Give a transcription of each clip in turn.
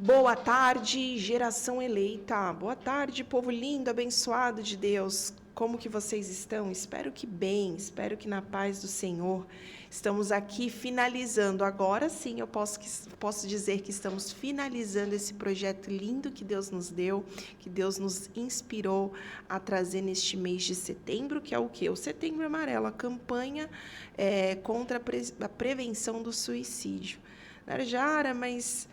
Boa tarde, geração eleita. Boa tarde, povo lindo, abençoado de Deus. Como que vocês estão? Espero que bem, espero que na paz do Senhor. Estamos aqui finalizando. Agora sim, eu posso dizer que estamos finalizando esse projeto lindo que Deus nos deu, que Deus nos inspirou a trazer neste mês de setembro, que é o quê? O Setembro Amarelo, a campanha contra a prevenção do suicídio. Narjara, mas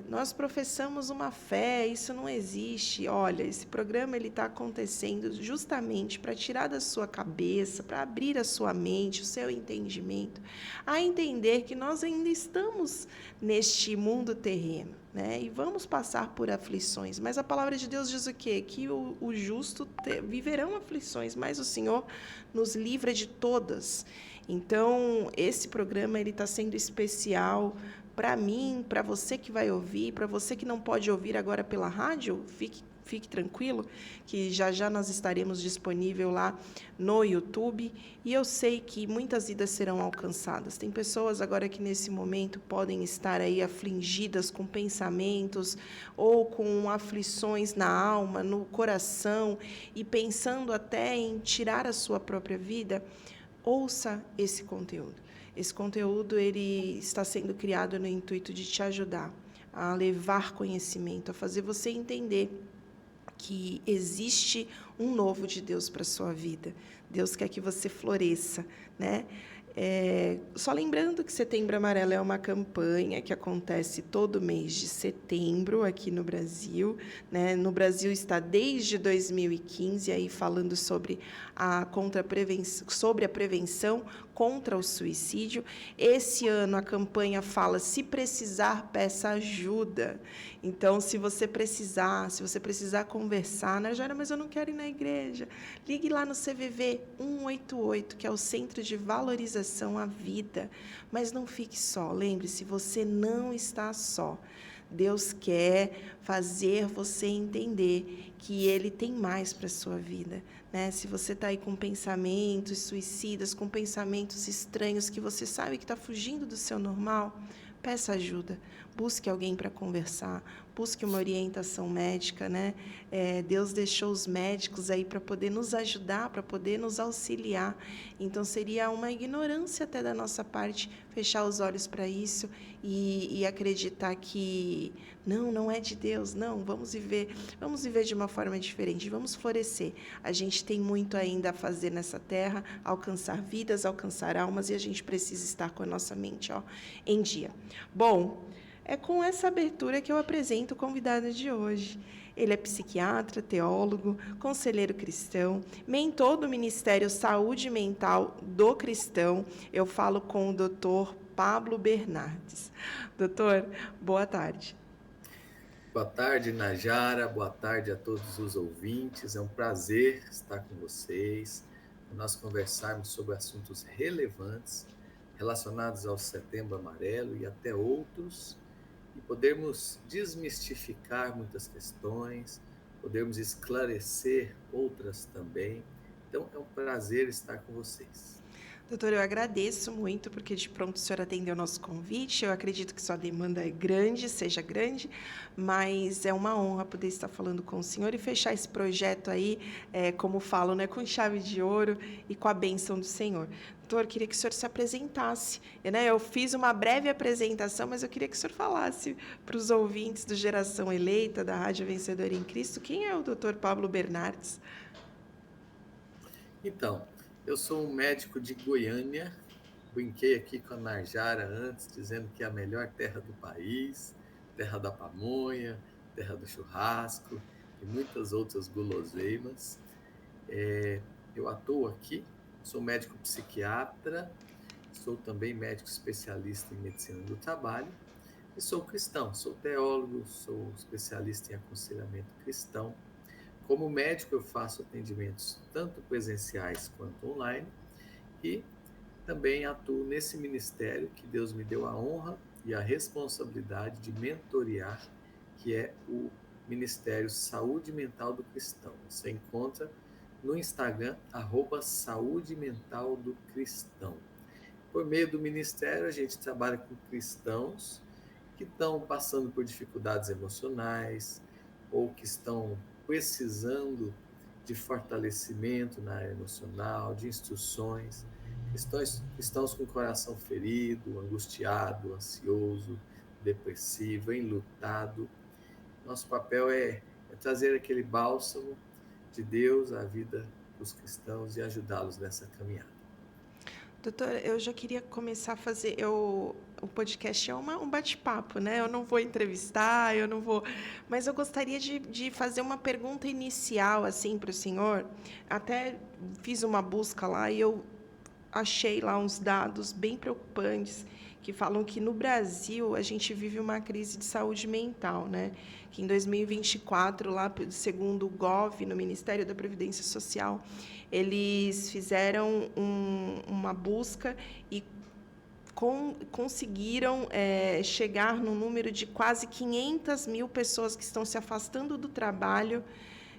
nós professamos uma fé, isso não existe. Olha, esse programa ele está acontecendo justamente para tirar da sua cabeça, para abrir a sua mente, o seu entendimento, a entender que nós ainda estamos neste mundo terreno, né? E vamos passar por aflições. Mas a palavra de Deus diz o quê? Que o justo viverão aflições, mas o Senhor nos livra de todas. Então, esse programa ele está sendo especial para mim, para você que vai ouvir, para você que não pode ouvir agora pela rádio, fique tranquilo, que já já nós estaremos disponível lá no YouTube, e eu sei que muitas vidas serão alcançadas. Tem pessoas agora que nesse momento podem estar aí afligidas com pensamentos ou com aflições na alma, no coração, e pensando até em tirar a sua própria vida. Ouça esse conteúdo. Esse conteúdo ele está sendo criado no intuito de te ajudar a levar conhecimento, a fazer você entender que existe um novo de Deus para a sua vida. Deus quer que você floresça, né? Só lembrando que Setembro Amarelo é uma campanha que acontece todo mês de setembro aqui no Brasil, né? No Brasil está desde 2015 aí falando sobre sobre a prevenção contra o suicídio. Esse ano a campanha fala: se precisar, peça ajuda. Então, se você precisar conversar, né, Jara, mas eu não quero ir na igreja, ligue lá no CVV 188, que é o Centro de Valorização à Vida. Mas não fique só, lembre-se, você não está só. Deus quer fazer você entender que Ele tem mais para a sua vida, né? Se você está aí com pensamentos suicidas, com pensamentos estranhos, que você sabe que está fugindo do seu normal, peça ajuda, busque alguém para conversar, busque uma orientação médica, né? Deus deixou os médicos aí para poder nos ajudar, para poder nos auxiliar. Então, seria uma ignorância até da nossa parte fechar os olhos para isso e acreditar que não é de Deus, não, vamos viver de uma forma diferente, vamos florescer. A gente tem muito ainda a fazer nessa terra, alcançar vidas, alcançar almas, e a gente precisa estar com a nossa mente, em dia. Bom, é com essa abertura que eu apresento o convidado de hoje. Ele é psiquiatra, teólogo, conselheiro cristão, mentor do Ministério Saúde Mental do Cristão. Eu falo com o Dr. Pablo Bernardes. Doutor, boa tarde. Boa tarde, Najara. Boa tarde a todos os ouvintes. É um prazer estar com vocês, para nós conversarmos sobre assuntos relevantes relacionados ao Setembro Amarelo e até outros, e podermos desmistificar muitas questões, podermos esclarecer outras também. Então, é um prazer estar com vocês. Doutor, eu agradeço muito, porque de pronto o senhor atendeu o nosso convite. Eu acredito que sua demanda é grande, seja grande, mas é uma honra poder estar falando com o senhor e fechar esse projeto aí, como falo, né, com chave de ouro e com a bênção do Senhor. Doutor, queria que o senhor se apresentasse, né? Eu fiz uma breve apresentação, mas eu queria que o senhor falasse para os ouvintes do Geração Eleita, da Rádio Vencedora em Cristo, quem é o doutor Pablo Bernardes? Então, eu sou um médico de Goiânia. Brinquei aqui com a Najara antes, dizendo que é a melhor terra do país, terra da pamonha, terra do churrasco e muitas outras guloseimas. Eu atuo aqui, sou médico psiquiatra, sou também médico especialista em medicina do trabalho e sou cristão, sou teólogo, sou especialista em aconselhamento cristão. Como médico, eu faço atendimentos tanto presenciais quanto online e também atuo nesse ministério que Deus me deu a honra e a responsabilidade de mentorear, que é o Ministério Saúde Mental do Cristão. Você encontra no Instagram, @Saúde Mental do Cristão. Por meio do ministério, a gente trabalha com cristãos que estão passando por dificuldades emocionais ou que estão precisando de fortalecimento na área emocional, de instruções, cristãos com o coração ferido, angustiado, ansioso, depressivo, enlutado. Nosso papel é trazer aquele bálsamo de Deus à vida dos cristãos e ajudá-los nessa caminhada. Doutor, eu já queria começar a fazer. O podcast é um bate-papo, né? Eu não vou entrevistar, eu não vou. Mas eu gostaria de fazer uma pergunta inicial, assim, para o senhor. Até fiz uma busca lá e eu achei lá uns dados bem preocupantes que falam que no Brasil a gente vive uma crise de saúde mental, né? Que em 2024, lá segundo o Gov, no Ministério da Previdência Social, eles fizeram uma busca e conseguiram chegar no número de quase 500 mil pessoas que estão se afastando do trabalho,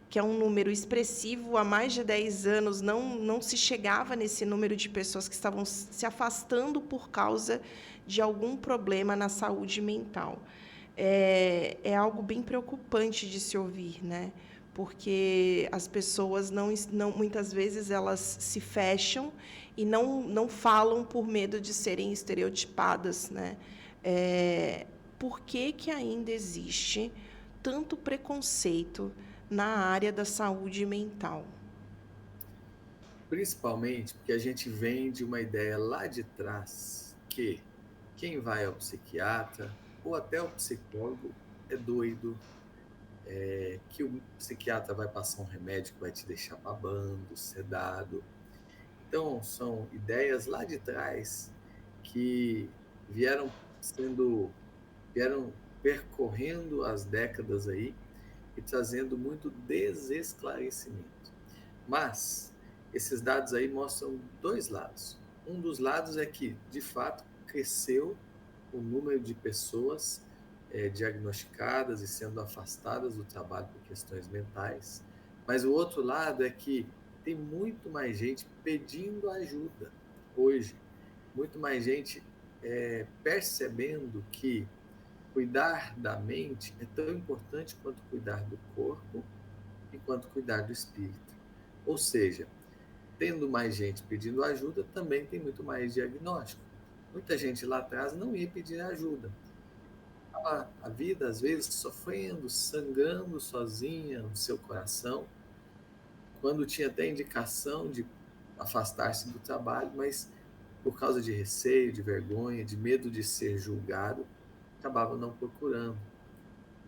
que é um número expressivo. Há mais de 10 anos não se chegava nesse número de pessoas que estavam se afastando por causa de algum problema na saúde mental. É algo bem preocupante de se ouvir, né? Porque as pessoas muitas vezes elas se fecham e não falam por medo de serem estereotipadas, né? Por que ainda existe tanto preconceito na área da saúde mental? Principalmente porque a gente vem de uma ideia lá de trás que quem vai ao psiquiatra ou até ao psicólogo é doido, que o psiquiatra vai passar um remédio que vai te deixar babando, sedado. Então, são ideias lá de trás que vieram sendo, vieram percorrendo as décadas aí e trazendo muito desesclarecimento. Mas esses dados aí mostram dois lados. Um dos lados é que, de fato, cresceu o número de pessoas diagnosticadas e sendo afastadas do trabalho por questões mentais. Mas o outro lado é que tem muito mais gente pedindo ajuda hoje, muito mais gente percebendo que cuidar da mente é tão importante quanto cuidar do corpo e quanto cuidar do espírito. Ou seja, tendo mais gente pedindo ajuda, também tem muito mais diagnóstico. Muita gente lá atrás não ia pedir ajuda. Estava a vida, às vezes, sofrendo, sangrando sozinha no seu coração, quando tinha até indicação de afastar-se do trabalho, mas por causa de receio, de vergonha, de medo de ser julgado, acabava não procurando.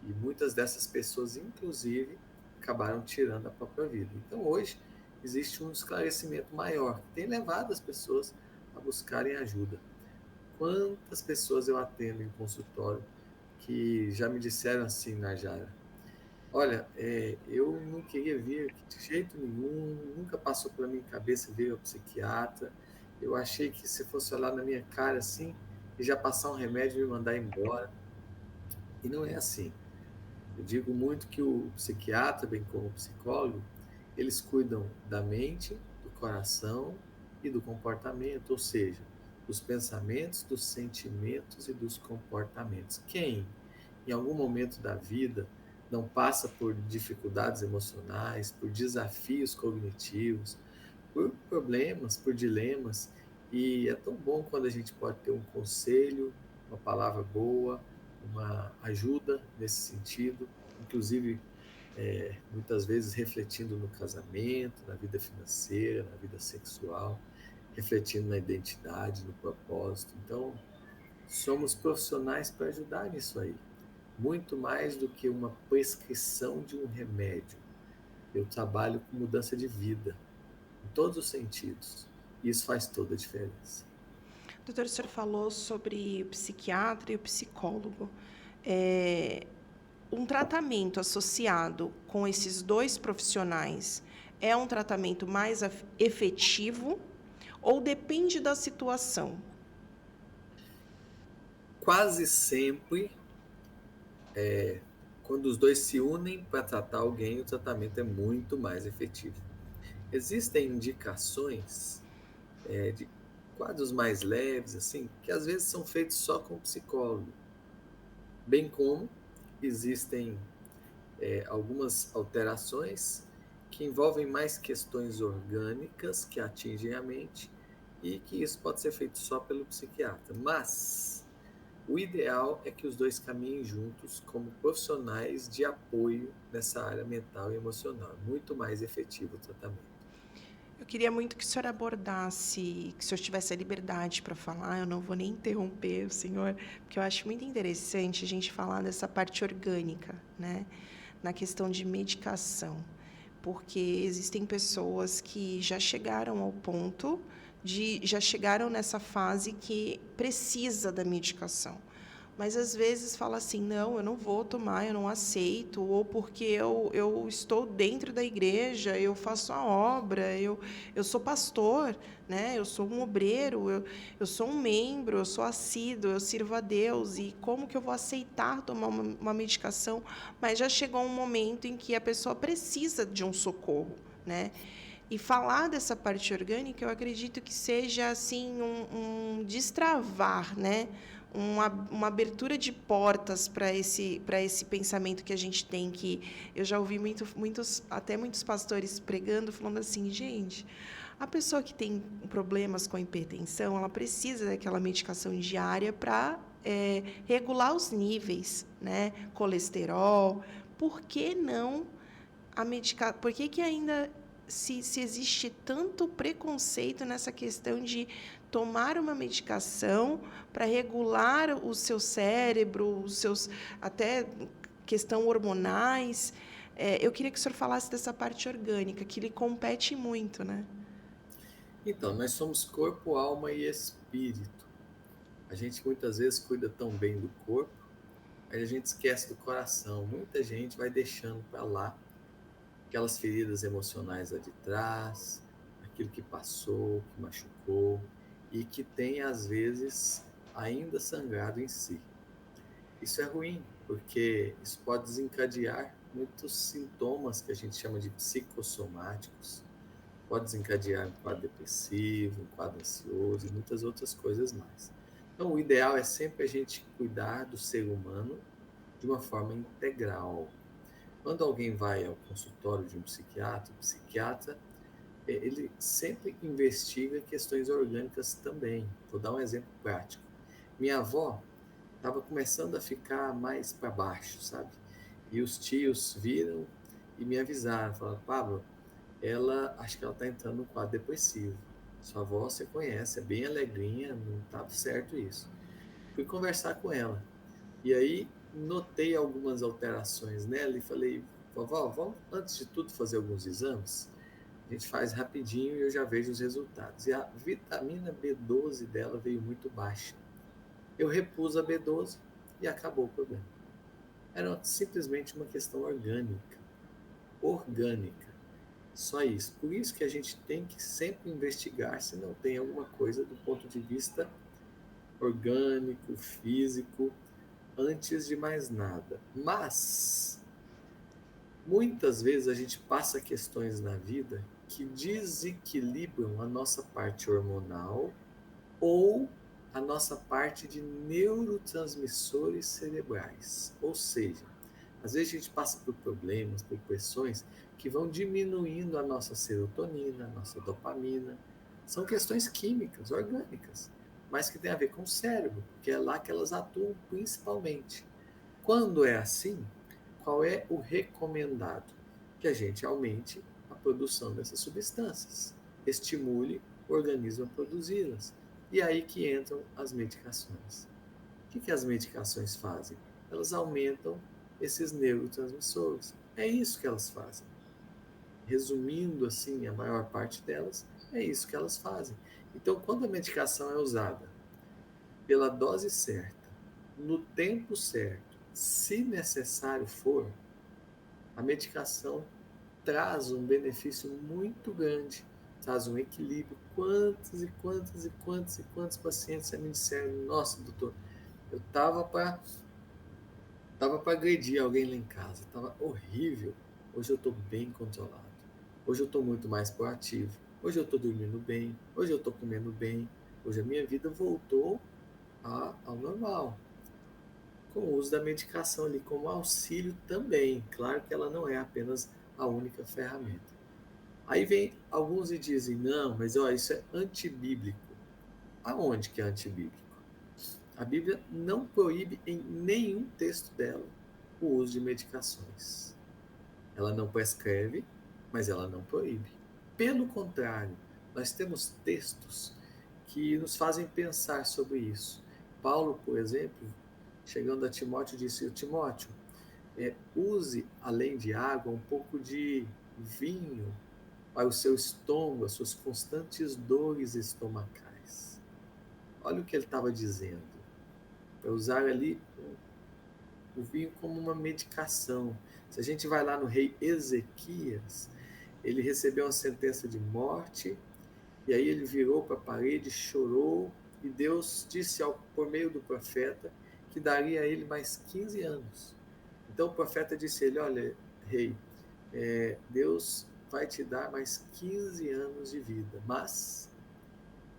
E muitas dessas pessoas, inclusive, acabaram tirando a própria vida. Então, hoje, existe um esclarecimento maior, que tem levado as pessoas a buscarem ajuda. Quantas pessoas eu atendo em consultório que já me disseram assim, Najara, olha, eu não queria vir aqui de jeito nenhum, nunca passou pela minha cabeça vir ao psiquiatra, eu achei que se fosse olhar na minha cara assim, e já passar um remédio e me mandar embora. E não é assim. Eu digo muito que o psiquiatra, bem como o psicólogo, eles cuidam da mente, do coração e do comportamento, ou seja, dos pensamentos, dos sentimentos e dos comportamentos. Quem, em algum momento da vida, não passa por dificuldades emocionais, por desafios cognitivos, por problemas, por dilemas, e é tão bom quando a gente pode ter um conselho, uma palavra boa, uma ajuda nesse sentido, inclusive muitas vezes refletindo no casamento, na vida financeira, na vida sexual, refletindo na identidade, no propósito. Então, somos profissionais para ajudar nisso aí, muito mais do que uma prescrição de um remédio. Eu trabalho com mudança de vida, em todos os sentidos. E isso faz toda a diferença. Doutor, o senhor falou sobre o psiquiatra e o psicólogo. Um tratamento associado com esses dois profissionais é um tratamento mais efetivo ou depende da situação? Quase sempre, quando os dois se unem para tratar alguém, o tratamento é muito mais efetivo. Existem indicações de quadros mais leves, assim, que às vezes são feitos só com o psicólogo. bem como existem algumas alterações que envolvem mais questões orgânicas que atingem a mente e que isso pode ser feito só pelo psiquiatra. Mas o ideal é que os dois caminhem juntos como profissionais de apoio nessa área mental e emocional. Muito mais efetivo o tratamento. Eu queria muito que o senhor abordasse, que o senhor tivesse a liberdade para falar, eu não vou nem interromper o senhor, porque eu acho muito interessante a gente falar dessa parte orgânica, né? Na questão de medicação, porque existem pessoas que já chegaram ao ponto já chegaram nessa fase que precisa da medicação. Mas às vezes fala assim, não, eu não vou tomar, eu não aceito, ou porque eu estou dentro da igreja, eu faço a obra, eu sou pastor, né? Eu sou um obreiro, eu sou um membro, eu sou assíduo, eu sirvo a Deus, e como que eu vou aceitar tomar uma medicação? Mas já chegou um momento em que a pessoa precisa de um socorro, né? E falar dessa parte orgânica, eu acredito que seja assim um destravar, né? Uma abertura de portas para esse pensamento que a gente tem, que eu já ouvi até muitos pastores pregando, falando assim, gente, a pessoa que tem problemas com a hipertensão, ela precisa daquela medicação diária para regular os níveis, né? Colesterol. Por que não por que ainda se existe tanto preconceito nessa questão de tomar uma medicação para regular o seu cérebro, os seus até questão hormonais? Eu queria que o senhor falasse dessa parte orgânica, que lhe compete muito, né? Então, nós somos corpo, alma e espírito. A gente muitas vezes cuida tão bem do corpo, aí a gente esquece do coração. Muita gente vai deixando para lá aquelas feridas emocionais lá de trás, aquilo que passou, que machucou e que tem às vezes ainda sangrado em si. Isso é ruim, porque isso pode desencadear muitos sintomas que a gente chama de psicossomáticos, pode desencadear um quadro depressivo, um quadro ansioso e muitas outras coisas mais. Então, o ideal é sempre a gente cuidar do ser humano de uma forma integral. Quando alguém vai ao consultório de um psiquiatra, o psiquiatra ele sempre investiga questões orgânicas também. Vou dar um exemplo prático. Minha avó estava começando a ficar mais para baixo, sabe? E os tios viram e me avisaram, falaram, Pablo, acho que ela está entrando num quadro depressivo. Sua avó você conhece, é bem alegrinha, não está certo isso. Fui conversar com ela. E aí notei algumas alterações nela e falei, vovó, vamos antes de tudo fazer alguns exames? A gente faz rapidinho e eu já vejo os resultados. E a vitamina B12 dela veio muito baixa. Eu repus a B12 e acabou o problema. Era simplesmente uma questão orgânica. Orgânica. Só isso. Por isso que a gente tem que sempre investigar se não tem alguma coisa do ponto de vista orgânico, físico, antes de mais nada. Mas muitas vezes a gente passa questões na vida que desequilibram a nossa parte hormonal ou a nossa parte de neurotransmissores cerebrais. Ou seja, às vezes a gente passa por problemas, por pressões que vão diminuindo a nossa serotonina, a nossa dopamina. São questões químicas, orgânicas, mas que tem a ver com o cérebro, porque é lá que elas atuam principalmente. Quando é assim, qual é o recomendado? Que a gente aumente a produção dessas substâncias, estimule o organismo a produzi-las. E aí que entram as medicações. O que as medicações fazem? Elas aumentam esses neurotransmissores. É isso que elas fazem. Resumindo assim, a maior parte delas, é isso que elas fazem. Então, quando a medicação é usada pela dose certa, no tempo certo, se necessário for, a medicação traz um benefício muito grande, traz um equilíbrio. Quantos pacientes já me disseram, nossa, doutor, eu tava para agredir alguém lá em casa, tava horrível. Hoje eu estou bem controlado. Hoje eu estou muito mais proativo. Hoje eu estou dormindo bem. Hoje eu estou comendo bem. Hoje a minha vida voltou ao normal. com o uso da medicação ali como auxílio também. Claro que ela não é apenas a única ferramenta. Aí vem alguns e dizem, não, mas ó, isso é antibíblico. Aonde que é antibíblico? A Bíblia não proíbe em nenhum texto dela o uso de medicações. Ela não prescreve, mas ela não proíbe. Pelo contrário, nós temos textos que nos fazem pensar sobre isso. Paulo, por exemplo, chegando a Timóteo, disse: Timóteo, use, além de água, um pouco de vinho para o seu estômago, as suas constantes dores estomacais. Olha o que ele estava dizendo. Para usar ali o vinho como uma medicação. Se a gente vai lá no rei Ezequias, ele recebeu uma sentença de morte, e aí ele virou para a parede, chorou, e Deus disse por meio do profeta que daria a ele mais 15 anos. Então o profeta disse a ele: olha, rei, Deus vai te dar mais 15 anos de vida, mas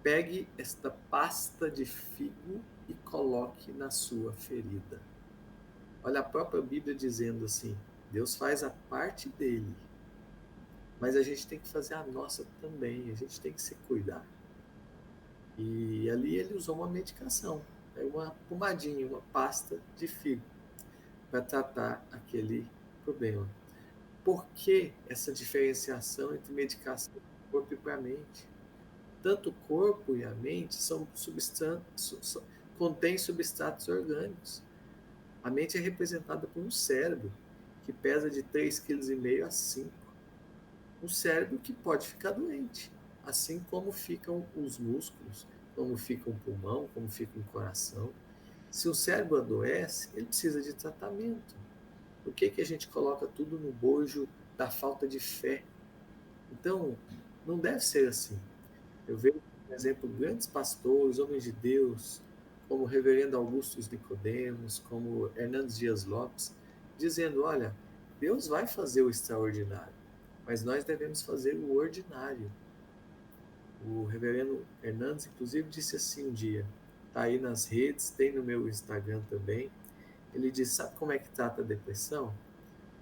pegue esta pasta de figo e coloque na sua ferida. Olha a própria Bíblia dizendo assim: Deus faz a parte dele, mas a gente tem que fazer a nossa também, a gente tem que se cuidar. E ali ele usou uma medicação, uma pomadinha, uma pasta de figo, para tratar aquele problema. Por que essa diferenciação entre medicação do corpo e a mente? Tanto o corpo e a mente contêm substratos orgânicos. A mente é representada por um cérebro, que pesa de 3,5 kg a 5 kg. Um cérebro que pode ficar doente, assim como ficam os músculos, como fica o pulmão, como fica o coração. Se o cérebro adoece, ele precisa de tratamento. Por que a gente coloca tudo no bojo da falta de fé? Então, não deve ser assim. Eu vejo, por exemplo, grandes pastores, homens de Deus, como o reverendo Augustus Nicodemos, como Hernandes Dias Lopes, dizendo: olha, Deus vai fazer o extraordinário, mas nós devemos fazer o ordinário. O reverendo Hernandes, inclusive, disse assim um dia, está aí nas redes, tem no meu Instagram também. Ele disse: sabe como é que trata a depressão?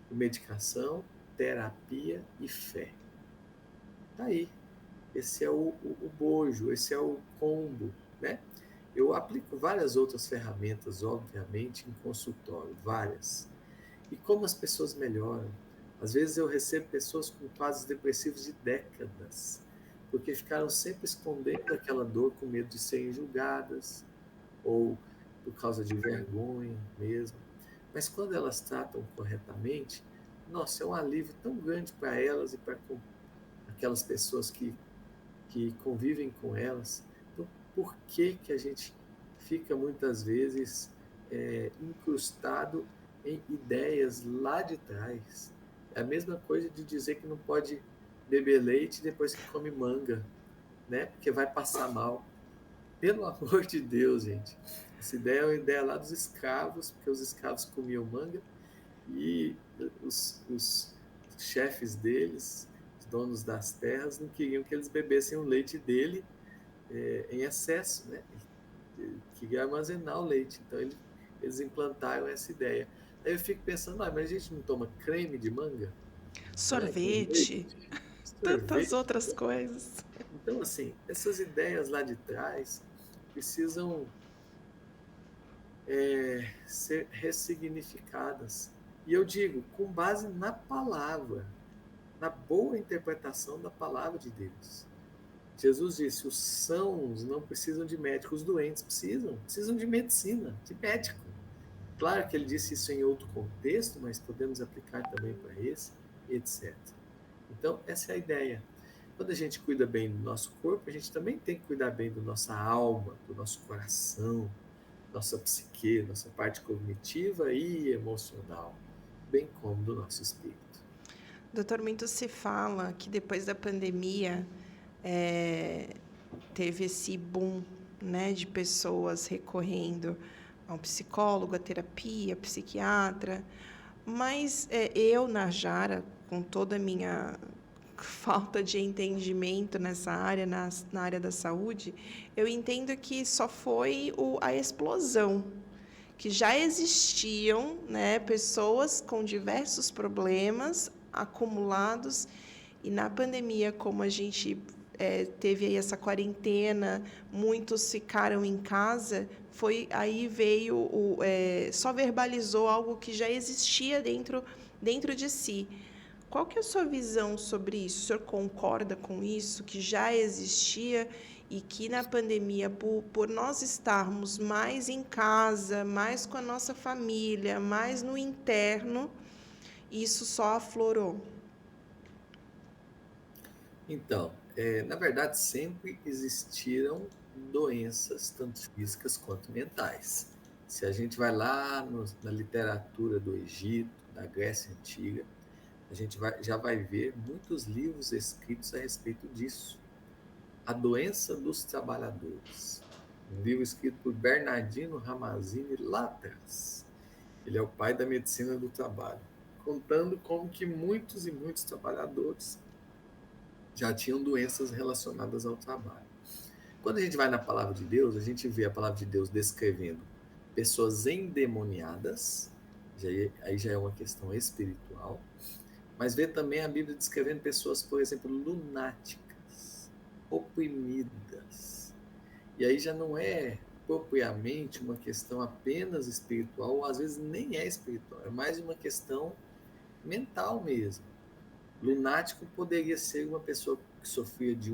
Com medicação, terapia e fé. Está aí. Esse é o bojo, esse é o combo, né? Eu aplico várias outras ferramentas, obviamente, em consultório, várias. E como as pessoas melhoram? Às vezes eu recebo pessoas com quadros depressivos de décadas, porque ficaram sempre escondendo aquela dor com medo de serem julgadas, ou por causa de vergonha mesmo. Mas quando elas tratam corretamente, nossa, é um alívio tão grande para elas e para aquelas pessoas que convivem com elas. Então, por que a gente fica muitas vezes incrustado em ideias lá de trás? É a mesma coisa de dizer que não pode beber leite depois que come manga, né? Porque vai passar mal. Pelo amor de Deus, gente. Essa ideia é uma ideia lá dos escravos, porque os escravos comiam manga e os chefes deles, os donos das terras, não queriam que eles bebessem o leite dele em excesso, né? Queria armazenar o leite. Então eles implantaram essa ideia. Aí eu fico pensando, mas a gente não toma creme de manga? Né? Sorvete, tantas Sorvete. outras coisas. Então, assim, essas ideias lá de trás precisam ser ressignificadas. E eu digo, com base na palavra, na boa interpretação da palavra de Deus. Jesus disse: os sãos não precisam de médico, os doentes precisam de medicina, de médico. Claro que ele disse isso em outro contexto, mas podemos aplicar também para esse, etc. Então, essa é a ideia. Quando a gente cuida bem do nosso corpo, a gente também tem que cuidar bem da nossa alma, do nosso coração, nossa psique, nossa parte cognitiva e emocional, bem como do nosso espírito. Doutor, muito se fala que depois da pandemia teve esse boom, né, de pessoas recorrendo a um psicólogo, a terapia, a psiquiatra. Mas eu, Najara, com toda a minha falta de entendimento nessa área, na área da saúde, eu entendo que só foi a explosão que já existiam, né, pessoas com diversos problemas acumulados, e na pandemia, como a gente teve aí essa quarentena, muitos ficaram em casa, foi aí veio só verbalizou algo que já existia dentro de si. Qual que é a sua visão sobre isso? O senhor concorda com isso, que já existia e que na pandemia, por nós estarmos mais em casa, mais com a nossa família, mais no interno, isso só aflorou? Então, na verdade, sempre existiram doenças, tanto físicas quanto mentais. Se a gente vai lá na literatura do Egito, da Grécia Antiga, a gente já vai ver muitos livros escritos a respeito disso. A doença dos trabalhadores. Um livro escrito por Bernardino Ramazzini lá atrás. Ele é o pai da medicina do trabalho, contando como que muitos e muitos trabalhadores já tinham doenças relacionadas ao trabalho. Quando a gente vai na palavra de Deus, a gente vê a palavra de Deus descrevendo pessoas endemoniadas, aí já é uma questão espiritual, mas vê também a Bíblia descrevendo pessoas, por exemplo, lunáticas, oprimidas. E aí já não é propriamente uma questão apenas espiritual, ou às vezes nem é espiritual, é mais uma questão mental mesmo. Lunático poderia ser uma pessoa que sofria de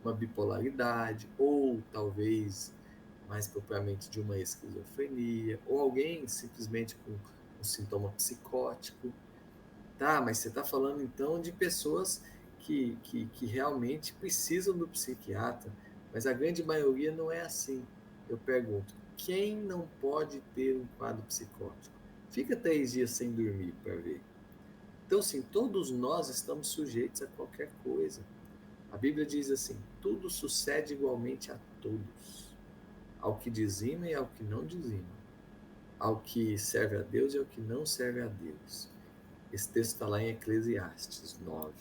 uma bipolaridade, ou talvez mais propriamente de uma esquizofrenia, ou alguém simplesmente com um sintoma psicótico. Tá, mas você está falando então de pessoas que realmente precisam do psiquiatra, mas a grande maioria não é assim. Eu pergunto, quem não pode ter um quadro psicótico? Fica 3 dias sem dormir para ver. Então, sim, todos nós estamos sujeitos a qualquer coisa. A Bíblia diz assim: tudo sucede igualmente a todos, ao que dizima e ao que não dizima, ao que serve a Deus e ao que não serve a Deus. Esse texto está lá em Eclesiastes 9.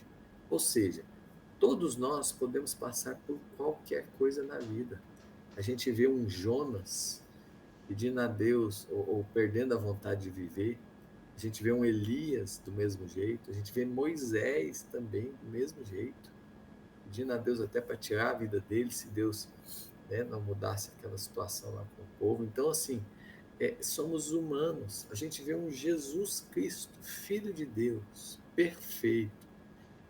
Ou seja, todos nós podemos passar por qualquer coisa na vida. A gente vê um Jonas pedindo a Deus, ou perdendo a vontade de viver. A gente vê um Elias do mesmo jeito. A gente vê Moisés também do mesmo jeito, pedindo a Deus até para tirar a vida dele, se Deus, né, não mudasse aquela situação lá com o povo. Então, assim, somos humanos. A gente vê um Jesus Cristo, Filho de Deus, perfeito,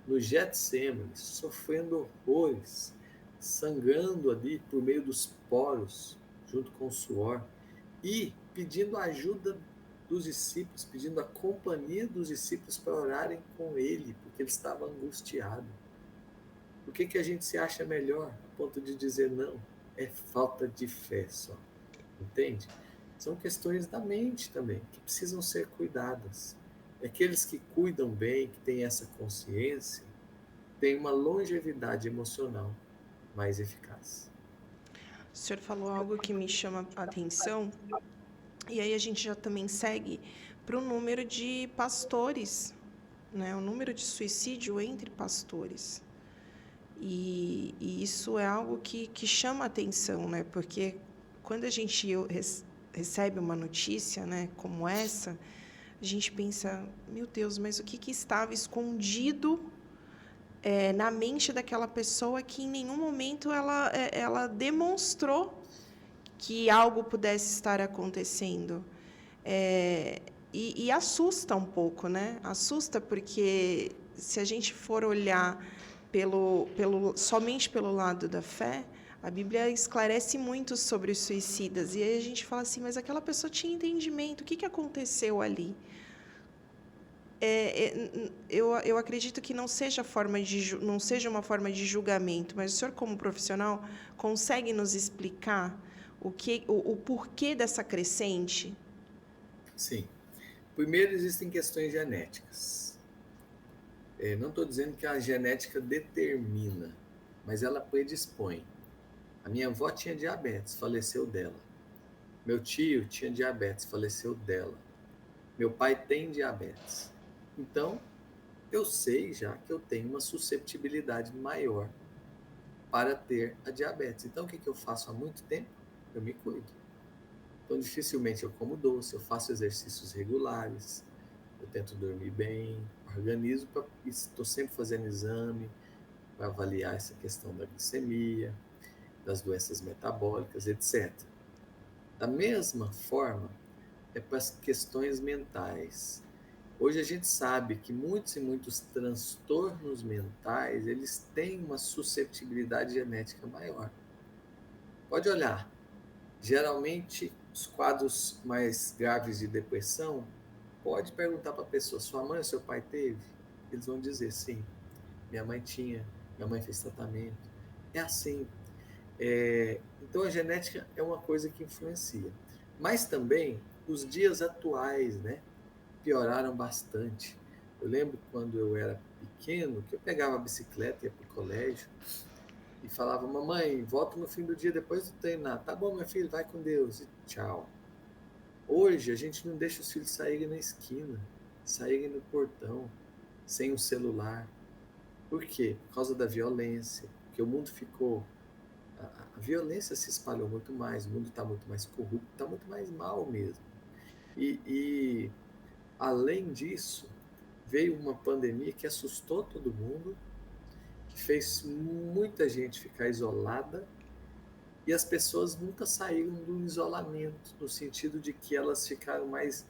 no Getsemane, sofrendo horrores, sangrando ali por meio dos poros, junto com o suor, e pedindo a ajuda dos discípulos, pedindo a companhia dos discípulos para orarem com ele, porque ele estava angustiado. Por que a gente se acha melhor a ponto de dizer não? É falta de fé só, entende? São questões da mente também, que precisam ser cuidadas. Aqueles que cuidam bem, que têm essa consciência, têm uma longevidade emocional mais eficaz. O senhor falou algo que me chama a atenção, e aí a gente já também segue para o número de pastores, né? O número de suicídio entre pastores. E isso é algo que chama a atenção, né? Porque quando a gente recebe uma notícia, né, como essa, a gente pensa, meu Deus, mas o que estava escondido na mente daquela pessoa que em nenhum momento ela demonstrou que algo pudesse estar acontecendo. E assusta um pouco, né? Assusta porque se a gente for olhar somente pelo lado da fé, a Bíblia esclarece muito sobre os suicidas. E aí a gente fala assim, mas aquela pessoa tinha entendimento, o que aconteceu ali? Eu acredito que não seja uma forma de julgamento, mas o senhor, como profissional, consegue nos explicar o porquê dessa crescente? Sim. Primeiro, existem questões genéticas. Não estou dizendo que a genética determina, mas ela predispõe. A minha avó tinha diabetes, faleceu dela. Meu tio tinha diabetes, faleceu dela. Meu pai tem diabetes. Então, eu sei já que eu tenho uma susceptibilidade maior para ter a diabetes. Então, o que eu faço há muito tempo? Eu me cuido. Então, dificilmente eu como doce, eu faço exercícios regulares, eu tento dormir bem, organizo, estou sempre fazendo exame para avaliar essa questão da glicemia, das doenças metabólicas, etc. Da mesma forma, é para as questões mentais. Hoje a gente sabe que muitos e muitos transtornos mentais, eles têm uma susceptibilidade genética maior. Pode olhar, geralmente os quadros mais graves de depressão, pode perguntar para a pessoa, sua mãe ou seu pai teve? Eles vão dizer, sim, minha mãe tinha, minha mãe fez tratamento. É assim. Então a genética é uma coisa que influencia. Mas também os dias atuais, né, pioraram bastante. Eu lembro quando eu era pequeno, que eu pegava a bicicleta, ia para o colégio e falava, mamãe, volto no fim do dia depois do treinar. Tá bom, meu filho, vai com Deus e tchau. Hoje a gente não deixa os filhos saírem na esquina, saírem no portão, sem o celular. Por quê? Por causa da violência, porque o mundo ficou. A violência se espalhou muito mais, o mundo está muito mais corrupto, está muito mais mal mesmo. E, além disso, veio uma pandemia que assustou todo mundo, que fez muita gente ficar isolada, e as pessoas nunca saíram do isolamento, no sentido de que elas ficaram mais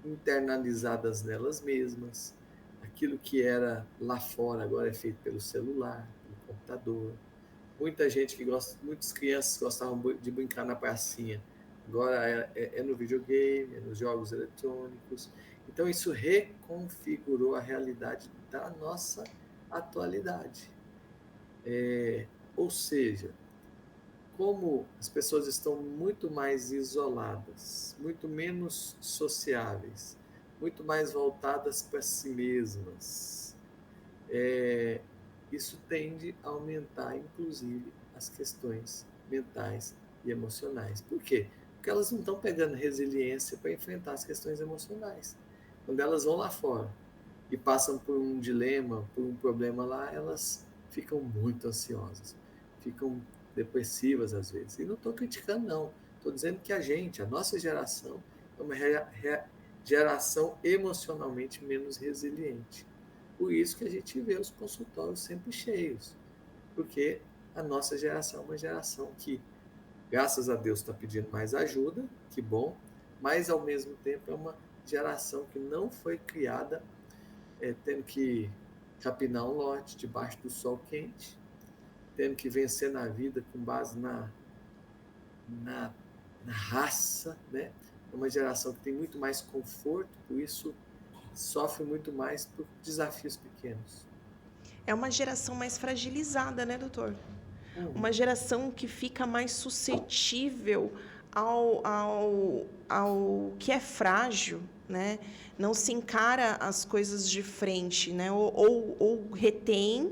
internalizadas nelas mesmas. Aquilo que era lá fora agora é feito pelo celular, pelo computador. Muita gente que gosta, muitas crianças gostavam de brincar na pracinha, agora é no videogame, é nos jogos eletrônicos. Então isso reconfigurou a realidade da nossa atualidade. Ou seja, como as pessoas estão muito mais isoladas, muito menos sociáveis, muito mais voltadas para si mesmas, isso tende a aumentar, inclusive, as questões mentais e emocionais. Por quê? Porque elas não estão pegando resiliência para enfrentar as questões emocionais. Quando elas vão lá fora e passam por um dilema, por um problema lá, elas ficam muito ansiosas, ficam depressivas às vezes. E não estou criticando, não. Estou dizendo que a nossa geração, é uma geração emocionalmente menos resiliente. Por isso que a gente vê os consultórios sempre cheios, porque a nossa geração é uma geração que, graças a Deus, está pedindo mais ajuda, que bom, mas ao mesmo tempo é uma geração que não foi criada tendo que capinar um lote debaixo do sol quente, tendo que vencer na vida com base na raça, né? É uma geração que tem muito mais conforto, por isso sofre muito mais por desafios pequenos. É uma geração mais fragilizada, né, doutor? Uma Uhum. geração que fica mais suscetível ao que é frágil, né? Não se encara as coisas de frente, né? Ou retém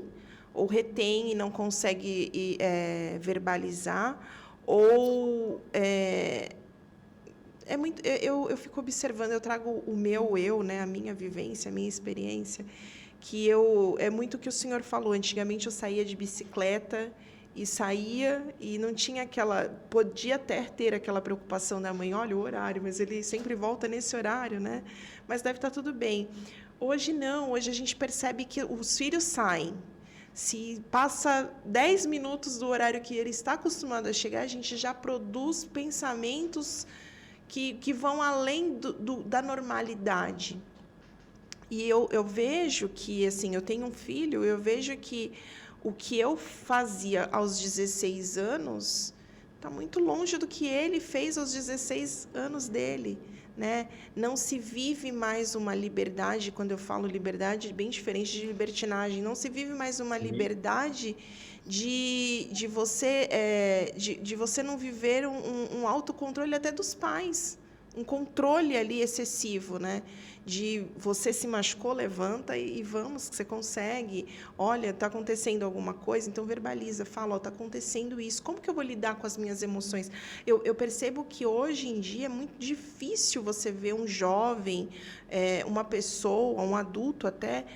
e não consegue verbalizar, ou é muito. Eu fico observando, eu trago o meu eu, né? A minha vivência, a minha experiência, que é muito o que o senhor falou. Antigamente eu saía de bicicleta e saía e não tinha aquela, podia até ter aquela preocupação da mãe, olha o horário, mas ele sempre volta nesse horário, né? Mas deve estar tudo bem. Hoje não, hoje a gente percebe que os filhos saem. Se passa 10 minutos do horário que ele está acostumado a chegar, a gente já produz pensamentos que vão além da normalidade. E eu vejo que, assim, eu tenho um filho, eu vejo que o que eu fazia aos 16 anos está muito longe do que ele fez aos 16 anos dele, né? Não se vive mais uma liberdade, quando eu falo liberdade, bem diferente de libertinagem, não se vive mais uma liberdade de você não viver um autocontrole até dos pais, um controle ali excessivo, né? de você se machucou, levanta e vamos, que você consegue. Olha, está acontecendo alguma coisa, então verbaliza, fala, ó, está acontecendo isso. Como que eu vou lidar com as minhas emoções? Eu percebo que hoje em dia é muito difícil você ver um jovem, uma pessoa, um adulto até,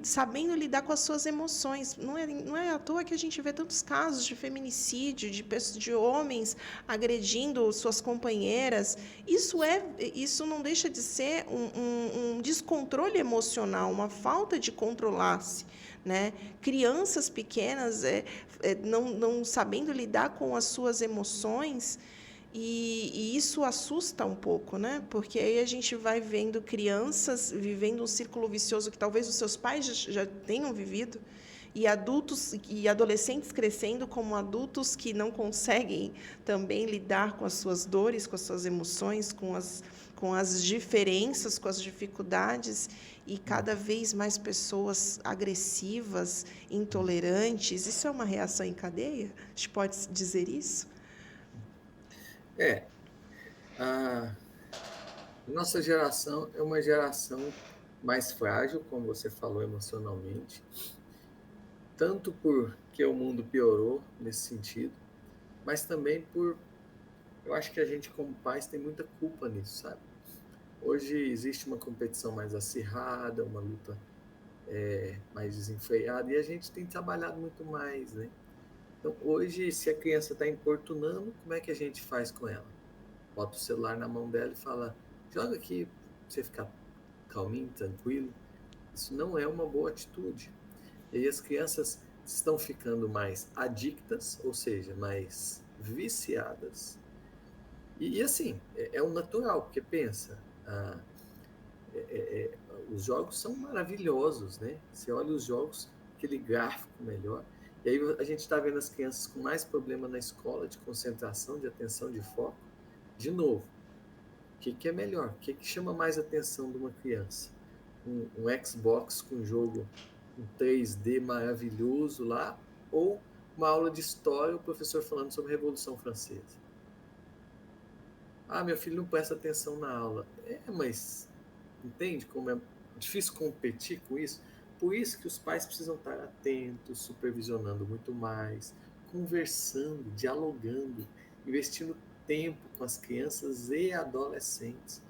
sabendo lidar com as suas emoções. Não é à toa que a gente vê tantos casos de feminicídio, de homens agredindo suas companheiras. Isso não deixa de ser um descontrole emocional, uma falta de controlar-se. Né? Crianças pequenas não sabendo lidar com as suas emoções, e isso assusta um pouco, né? Porque aí a gente vai vendo crianças vivendo um círculo vicioso que talvez os seus pais já tenham vivido, e adultos e adolescentes crescendo como adultos que não conseguem também lidar com as suas dores, com as suas emoções, com as diferenças, com as dificuldades, e cada vez mais pessoas agressivas, intolerantes. Isso é uma reação em cadeia? A gente pode dizer isso? É, a nossa geração é uma geração mais frágil, como você falou, emocionalmente, tanto porque o mundo piorou nesse sentido, mas também eu acho que a gente como pais tem muita culpa nisso, sabe? Hoje existe uma competição mais acirrada, uma luta mais desenfreada, e a gente tem trabalhado muito mais, né? Então, hoje, se a criança está importunando, como é que a gente faz com ela? Bota o celular na mão dela e fala, joga aqui, pra você ficar calminho, tranquilo. Isso não é uma boa atitude. E aí as crianças estão ficando mais adictas, ou seja, mais viciadas. E assim, o natural, porque pensa, é, os jogos são maravilhosos, né? Você olha os jogos, aquele gráfico melhor. E aí a gente está vendo as crianças com mais problema na escola, de concentração, de atenção, de foco. De novo, o que é melhor? O que chama mais atenção de uma criança? Um Xbox com jogo em 3D maravilhoso lá, ou uma aula de história, o professor falando sobre a Revolução Francesa? Ah, meu filho não presta atenção na aula. Mas entende como é difícil competir com isso? Por isso que os pais precisam estar atentos, supervisionando muito mais, conversando, dialogando, investindo tempo com as crianças e adolescentes,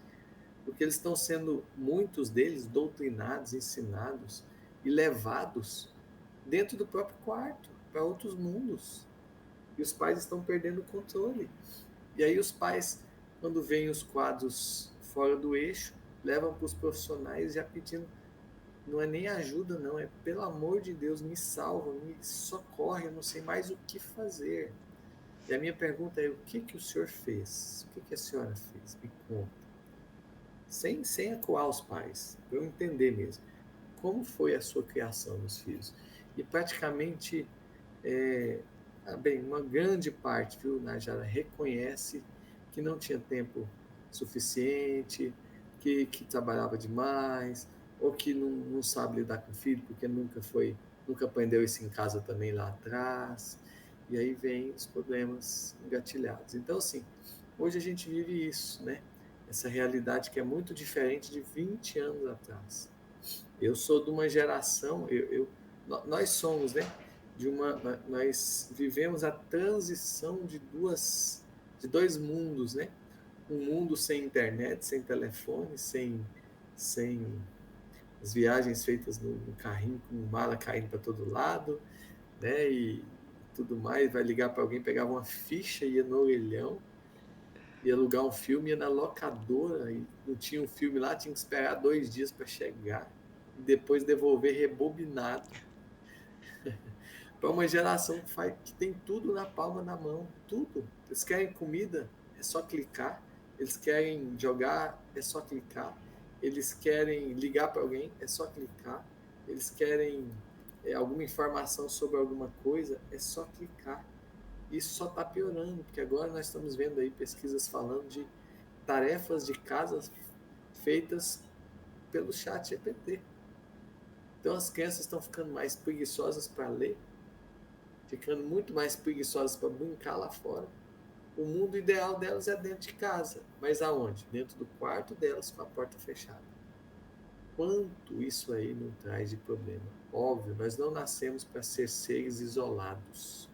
porque eles estão sendo, muitos deles, doutrinados, ensinados e levados dentro do próprio quarto, para outros mundos. E os pais estão perdendo o controle. E aí os pais, quando veem os quadros fora do eixo, levam para os profissionais já pedindo, não é nem ajuda não, é pelo amor de Deus, me salva, me socorre, eu não sei mais o que fazer. E a minha pergunta é, o que o senhor fez? O que a senhora fez? Me conta. Sem acuar os pais, para eu entender mesmo. Como foi a sua criação dos filhos? E praticamente, uma grande parte, viu, Najara, reconhece que não tinha tempo suficiente, que trabalhava demais, ou que não sabe lidar com o filho porque nunca aprendeu isso em casa também lá atrás. E aí vem os problemas engatilhados. Então, assim, hoje a gente vive isso, né? Essa realidade que é muito diferente de 20 anos atrás. Eu sou de uma geração, nós somos, né? Nós vivemos a transição de dois mundos, né? Um mundo sem internet, sem telefone, sem as viagens feitas no carrinho com mala caindo para todo lado, né? E tudo mais, vai ligar para alguém, pegava uma ficha, ia no orelhão, ia alugar um filme, ia na locadora e não tinha um filme lá, tinha que esperar 2 dias para chegar e depois devolver rebobinado para uma geração que tem tudo na palma da mão, tudo. Eles querem comida, é só clicar. Eles querem jogar, é só clicar. Eles querem ligar para alguém, é só clicar. Eles querem alguma informação sobre alguma coisa, é só clicar. Isso só está piorando, porque agora nós estamos vendo aí pesquisas falando de tarefas de casa feitas pelo chat GPT. Então as crianças estão ficando mais preguiçosas para ler, ficando muito mais preguiçosas para brincar lá fora. O mundo ideal delas é dentro de casa, mas aonde? Dentro do quarto delas com a porta fechada. quanto isso aí não traz de problema. Óbvio, nós não nascemos para ser seres isolados.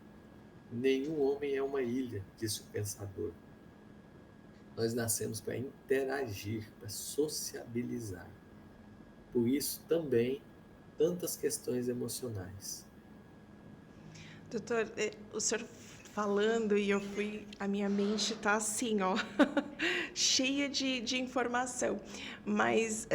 Nenhum homem é uma ilha, disse o pensador. Nós nascemos para interagir, para sociabilizar. Por isso também tantas questões emocionais. Doutor, o senhor falando e a minha mente está assim, ó, cheia de informação. Mas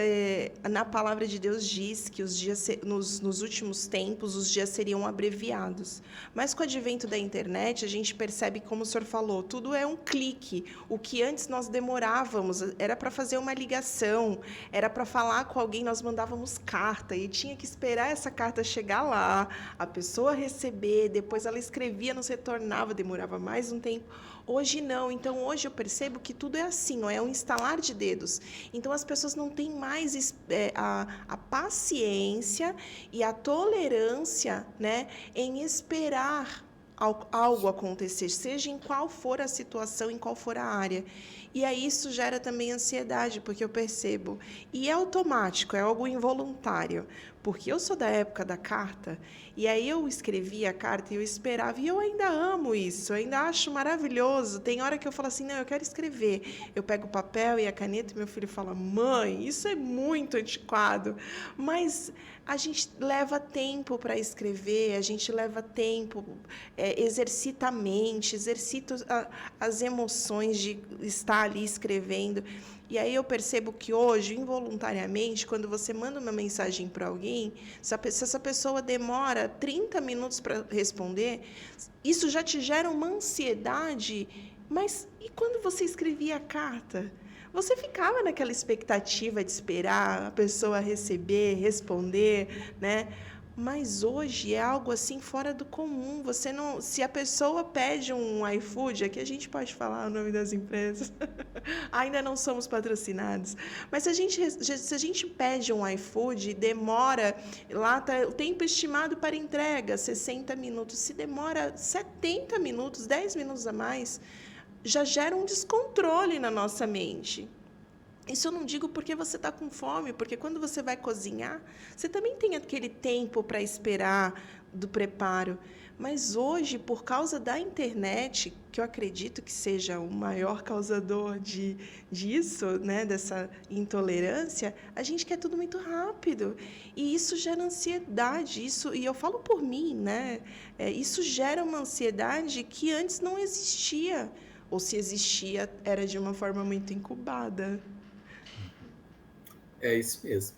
na palavra de Deus diz que os dias, nos últimos tempos, os dias seriam abreviados. Mas com o advento da internet, a gente percebe, como o senhor falou, tudo é um clique. O que antes nós demorávamos, era para fazer uma ligação, era para falar com alguém, nós mandávamos carta e tinha que esperar essa carta chegar lá, a pessoa receber, depois ela escrevia, nos retornava, demorava mais um tempo. Hoje não. Então, hoje eu percebo que tudo é assim, ó, é um instalar de dedos. Então, as pessoas não têm mais a paciência e a tolerância, né, em esperar algo acontecer, seja em qual for a situação, em qual for a área. E aí isso gera também ansiedade, porque eu percebo. E é automático, é algo involuntário. Porque eu sou da época da carta, e aí eu escrevia a carta e eu esperava, e eu ainda amo isso, eu ainda acho maravilhoso. Tem hora que eu falo assim, não, eu quero escrever. Eu pego o papel e a caneta e meu filho fala, mãe, isso é muito antiquado. Mas a gente leva tempo para escrever, a gente leva tempo, exercita a mente, exercita as emoções de estar ali escrevendo. E aí eu percebo que hoje, involuntariamente, quando você manda uma mensagem para alguém, se essa pessoa demora 30 minutos para responder, isso já te gera uma ansiedade. Mas e quando você escrevia a carta? Você ficava naquela expectativa de esperar a pessoa receber, responder, né? Mas hoje é algo assim fora do comum. Você não, se a pessoa pede um iFood, aqui a gente pode falar o nome das empresas. Ainda não somos patrocinados. Mas se a gente pede um iFood, demora, lá está o tempo estimado para entrega, 60 minutos. Se demora 70 minutos, 10 minutos a mais, já gera um descontrole na nossa mente. Isso eu não digo porque você está com fome, porque quando você vai cozinhar, você também tem aquele tempo para esperar do preparo. Mas hoje, por causa da internet, que eu acredito que seja o maior causador disso, né, dessa intolerância, a gente quer tudo muito rápido. E isso gera ansiedade. E eu falo por mim, né? Isso gera uma ansiedade que antes não existia. Ou se existia, era de uma forma muito incubada. É isso mesmo.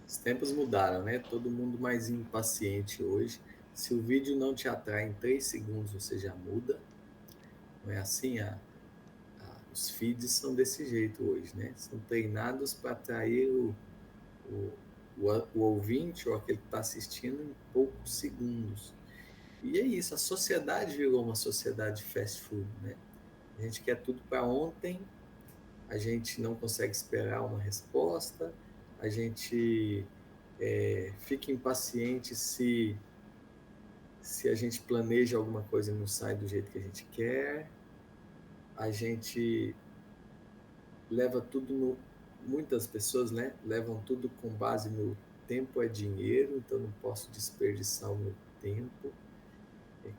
Os tempos mudaram, né? Todo mundo mais impaciente hoje. Se o vídeo não te atrai em 3 segundos, você já muda. Não é assim? Os feeds são desse jeito hoje, né? São treinados para atrair o, o ouvinte ou aquele que está assistindo em poucos segundos. E é isso, a sociedade virou uma sociedade fast food, né? A gente quer tudo para ontem, a gente não consegue esperar uma resposta, a gente fica impaciente se a gente planeja alguma coisa e não sai do jeito que a gente quer, a gente leva tudo no... Muitas pessoas, né, levam tudo com base no tempo é dinheiro, então não posso desperdiçar o meu tempo.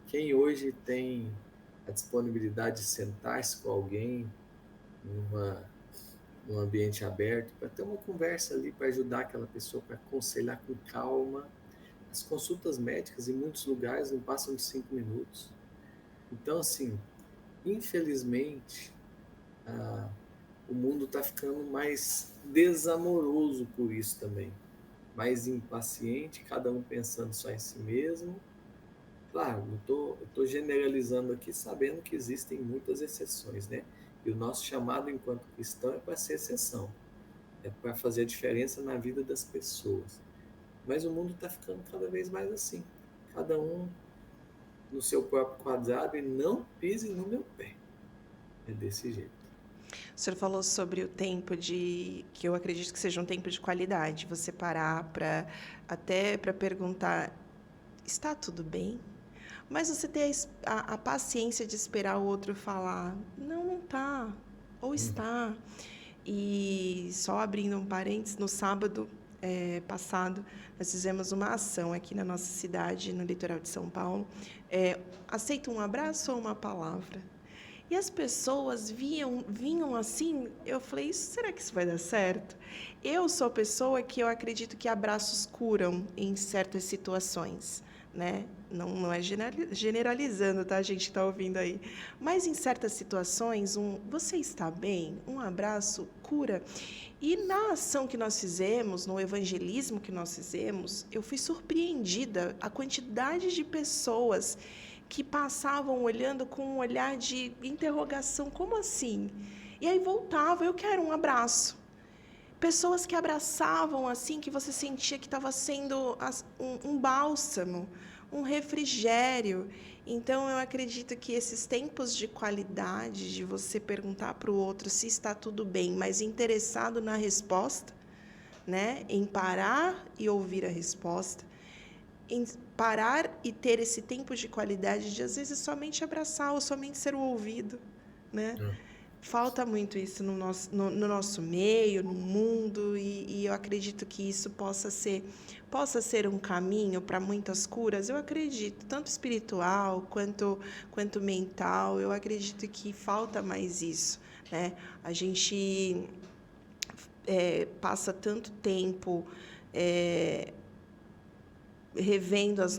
Quem hoje tem a disponibilidade de sentar-se com alguém numa, num ambiente aberto para ter uma conversa ali, para ajudar aquela pessoa, para aconselhar com calma. As consultas médicas em muitos lugares não passam de 5 minutos. Então, assim, infelizmente, o mundo está ficando mais desamoroso por isso também. Mais impaciente, cada um pensando só em si mesmo. Claro, eu estou generalizando aqui, sabendo que existem muitas exceções, né? E o nosso chamado enquanto cristão é para ser exceção, é para fazer a diferença na vida das pessoas. Mas o mundo está ficando cada vez mais assim, cada um no seu próprio quadrado e não pise no meu pé. É desse jeito. O senhor falou sobre o tempo que eu acredito que seja um tempo de qualidade. Você parar para perguntar, está tudo bem? Mas você ter a paciência de esperar o outro falar, não está, ou está. E só abrindo um parênteses, no sábado passado, nós fizemos uma ação aqui na nossa cidade, no litoral de São Paulo. Aceita um abraço ou uma palavra? E as pessoas vinham assim, eu falei, será que isso vai dar certo? Eu sou a pessoa que eu acredito que abraços curam em certas situações, né? Não é generalizando, tá, gente, que está ouvindo aí. Mas em certas situações, você está bem? Um abraço cura. E na ação que nós fizemos, no evangelismo que nós fizemos, eu fui surpreendida a quantidade de pessoas que passavam olhando com um olhar de interrogação, como assim? E aí voltava, eu quero um abraço. Pessoas que abraçavam assim, que você sentia que estava sendo um bálsamo, um refrigério. Então, eu acredito que esses tempos de qualidade, de você perguntar para o outro se está tudo bem, mas interessado na resposta, né? Em parar e ouvir a resposta, em parar e ter esse tempo de qualidade de, às vezes, somente abraçar ou somente ser o ouvido, né? Hum. Falta muito isso no nosso meio, no mundo, e eu acredito que isso possa ser um caminho para muitas curas. Eu acredito, tanto espiritual quanto mental, eu acredito que falta mais isso, né? A gente passa tanto tempo revendo os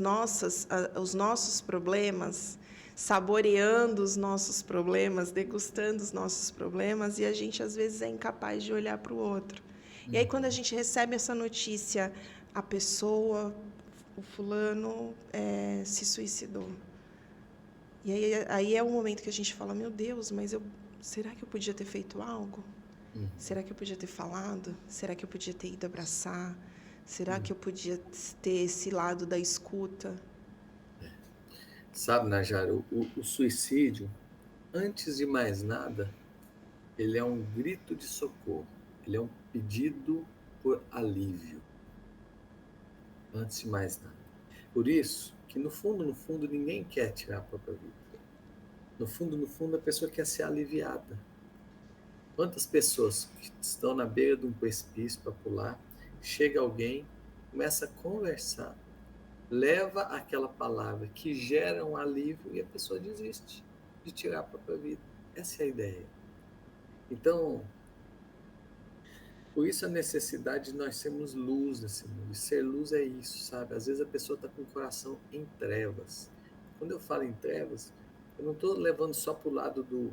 nossos problemas, saboreando os nossos problemas, degustando os nossos problemas, e a gente às vezes é incapaz de olhar para o outro. E aí quando a gente recebe essa notícia, a pessoa, o fulano, se suicidou. E aí é o momento que a gente fala, meu Deus, mas será que eu podia ter feito algo? Uhum. Será que eu podia ter falado? Será que eu podia ter ido abraçar? Será Uhum. que eu podia ter esse lado da escuta? Sabe, Najara, o suicídio, antes de mais nada, ele é um grito de socorro, ele é um pedido por alívio, antes de mais nada. Por isso que, no fundo, ninguém quer tirar a própria vida. No fundo, a pessoa quer ser aliviada. Quantas pessoas que estão na beira de um precipício para pular, chega alguém, começa a conversar, leva aquela palavra que gera um alívio e a pessoa desiste de tirar a própria vida. Essa é a ideia. Então, por isso a necessidade de nós sermos luz nesse mundo. E ser luz é isso, sabe? Às vezes a pessoa está com o coração em trevas. Quando eu falo em trevas, eu não estou levando só para o lado do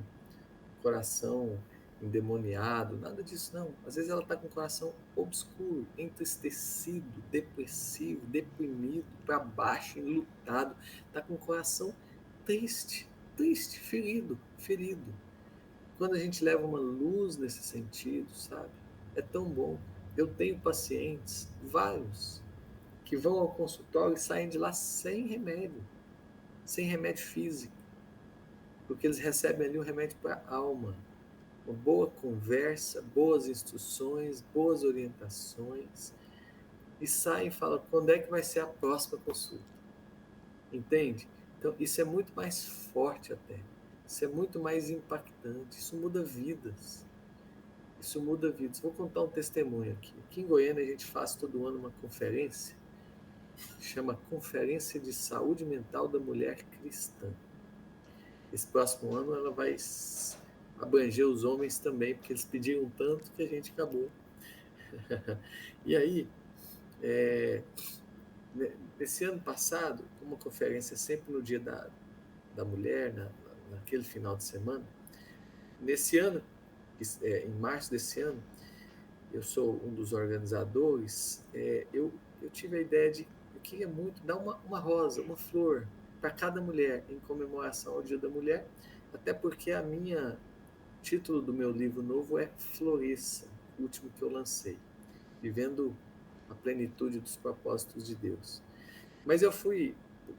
coração endemoniado, nada disso não. Às vezes ela está com o coração obscuro, entristecido, depressivo, deprimido, para baixo, enlutado. Está com o coração triste, triste, ferido, ferido. Quando a gente leva uma luz nesse sentido, sabe? É tão bom. Eu tenho pacientes, vários, que vão ao consultório e saem de lá sem remédio físico, porque eles recebem ali um remédio para a alma. Uma boa conversa, boas instruções, boas orientações, e saem e falam quando é que vai ser a próxima consulta. Entende? Então, isso é muito mais forte até. Isso é muito mais impactante. Isso muda vidas. Isso muda vidas. Vou contar um testemunho aqui. Aqui em Goiânia a gente faz todo ano uma conferência, chama Conferência de Saúde Mental da Mulher Cristã. Esse próximo ano ela vai abranger os homens também, porque eles pediram tanto que a gente acabou. E aí, nesse ano passado, uma conferência sempre no dia da mulher, naquele final de semana. Nesse ano, em março desse ano, eu sou um dos organizadores, eu tive a ideia de, eu queria muito dar uma rosa, uma flor para cada mulher em comemoração ao Dia da Mulher, até porque o título do meu livro novo é Floresça, o último que eu lancei, Vivendo a Plenitude dos Propósitos de Deus. Mas eu fui,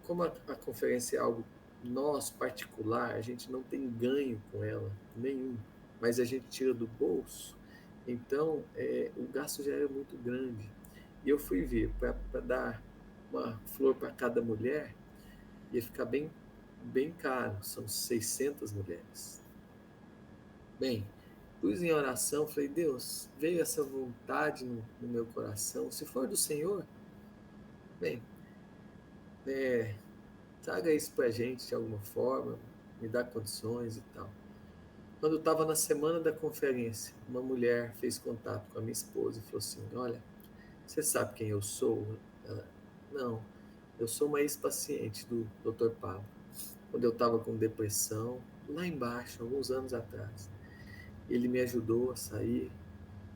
como a conferência é algo nosso, particular, a gente não tem ganho com ela, nenhum, mas a gente tira do bolso, então o gasto já era muito grande. E eu fui ver, para dar uma flor para cada mulher, ia ficar bem caro, são 600 mulheres. Bem, pus em oração, falei, Deus, veio essa vontade no meu coração, se for do Senhor, bem, é, traga isso pra gente de alguma forma, me dá condições e tal. Quando eu estava na semana da conferência, uma mulher fez contato com a minha esposa e falou assim, olha, você sabe quem eu sou? Ela, não, eu sou uma ex-paciente do Dr. Pablo. Quando eu estava com depressão, lá embaixo, alguns anos atrás, ele me ajudou a sair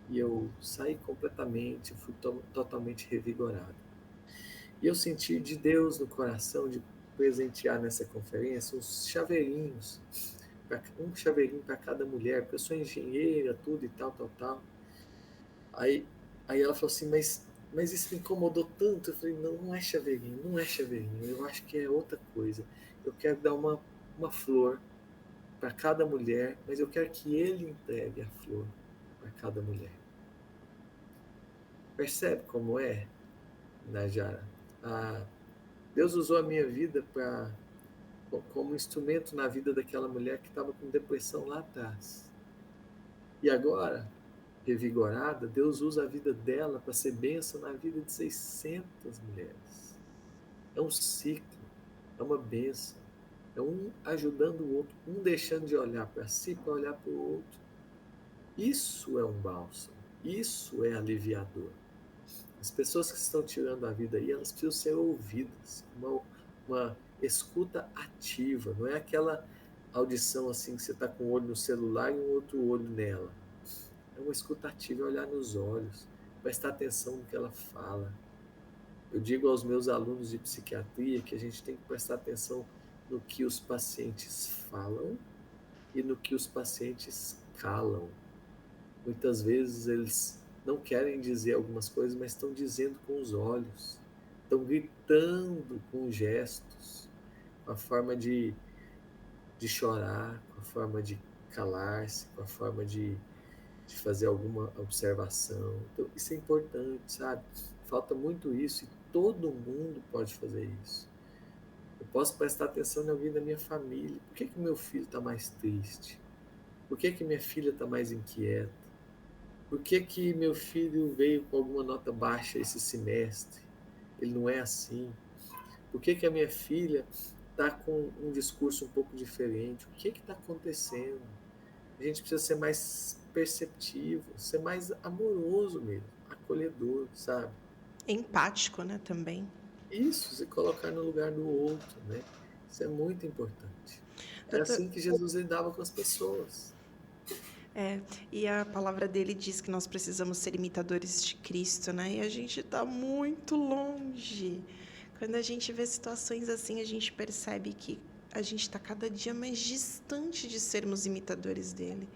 e eu saí completamente, fui totalmente revigorado. E eu senti de Deus no coração de presentear nessa conferência uns chaveirinhos, um chaveirinho para cada mulher, porque eu sou engenheira, tudo e tal, tal, tal. Aí, aí ela falou assim, mas isso me incomodou tanto. Eu falei, não, não é chaveirinho, não é chaveirinho, eu acho que é outra coisa. Eu quero dar uma flor para cada mulher, mas eu quero que ele entregue a flor para cada mulher. Percebe como é, Najara? Ah, Deus usou a minha vida como instrumento na vida daquela mulher que estava com depressão lá atrás. E agora, revigorada, Deus usa a vida dela para ser bênção na vida de 600 mulheres. É um ciclo, é uma bênção. É um ajudando o outro, um deixando de olhar para si para olhar para o outro. Isso é um bálsamo, isso é aliviador. As pessoas que estão tirando a vida aí, elas precisam ser ouvidas, uma escuta ativa, não é aquela audição assim que você está com um olho no celular e um outro olho nela. É uma escuta ativa, é olhar nos olhos, prestar atenção no que ela fala. Eu digo aos meus alunos de psiquiatria que a gente tem que prestar atenção no que os pacientes falam e no que os pacientes calam. Muitas vezes eles não querem dizer algumas coisas, mas estão dizendo com os olhos, estão gritando com gestos, com a forma de chorar, com a forma de calar-se, com a forma de fazer alguma observação. Então, isso é importante, sabe? Falta muito isso e todo mundo pode fazer isso. Eu posso prestar atenção em alguém da minha família. Por que meu filho está mais triste? Por que minha filha está mais inquieta? Por que meu filho veio com alguma nota baixa esse semestre? Ele não é assim. Por que a minha filha está com um discurso um pouco diferente? O que está acontecendo? A gente precisa ser mais perceptivo, ser mais amoroso mesmo, acolhedor, sabe? Empático, né, também. Isso, se colocar no lugar do outro, né? Isso é muito importante. Era Doutor, assim que Jesus lidava com as pessoas. é, e a palavra dele diz que nós precisamos ser imitadores de Cristo, né? E a gente está muito longe. Quando a gente vê situações assim, a gente percebe que a gente está cada dia mais distante de sermos imitadores dele.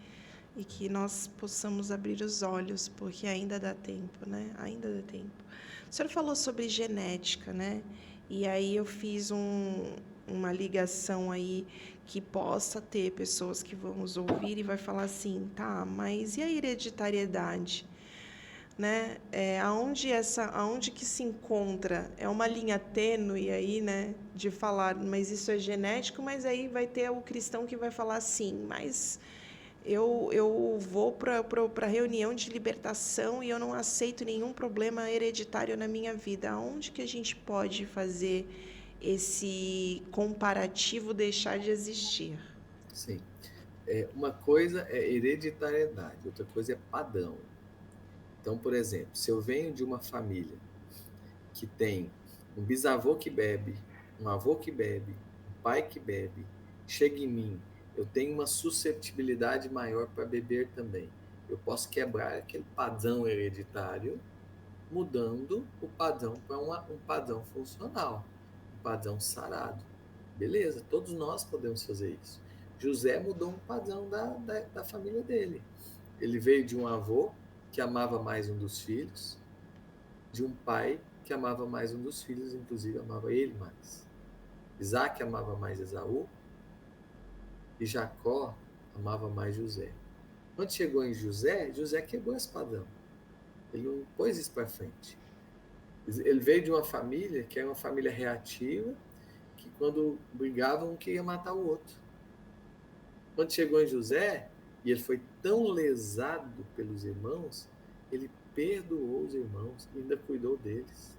E que nós possamos abrir os olhos, porque ainda dá tempo, né? Ainda dá tempo. O senhor falou sobre genética, né? E aí eu fiz uma ligação aí que possa ter pessoas que vão nos ouvir e vai falar assim, tá, mas e a hereditariedade? Né? Aonde que se encontra? É uma linha tênue aí, né? De falar, mas isso é genético, mas aí vai ter o cristão que vai falar assim, mas eu vou para a reunião de libertação e eu não aceito nenhum problema hereditário na minha vida. Aonde que a gente pode fazer esse comparativo deixar de existir? Sim. Uma coisa é hereditariedade, outra coisa é padrão. Então, por exemplo, se eu venho de uma família que tem um bisavô que bebe, um avô que bebe, um pai que bebe, chega em mim, eu tenho uma susceptibilidade maior para beber também. Eu posso quebrar aquele padrão hereditário, mudando o padrão para um padrão funcional, um padrão sarado. Beleza, todos nós podemos fazer isso. José mudou um padrão da família dele. Ele veio de um avô que amava mais um dos filhos, de um pai que amava mais um dos filhos, inclusive amava ele mais. Isaac amava mais Esaú e Jacó amava mais José. Quando chegou em José, José quebrou esse padrão. Ele não pôs isso para frente. Ele veio de uma família que era uma família reativa, que quando brigavam um queria matar o outro. Quando chegou em José, E ele foi tão lesado pelos irmãos, ele perdoou os irmãos e ainda cuidou deles.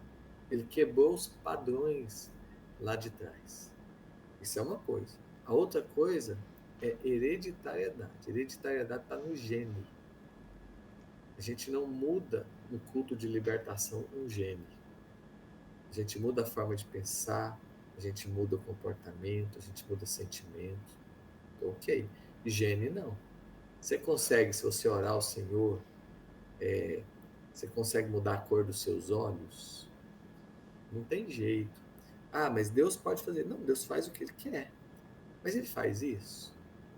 Ele quebrou os padrões lá de trás. Isso é uma coisa. A outra coisa é hereditariedade. Hereditariedade está no gene. A gente não muda no culto de libertação um gene. A gente muda a forma de pensar, a gente muda o comportamento, a gente muda sentimento. Então, ok. Gene não. Você consegue, se você orar ao Senhor, você consegue mudar a cor dos seus olhos? Não tem jeito. Ah, mas Deus pode fazer. Não, Deus faz o que Ele quer. Mas Ele faz isso?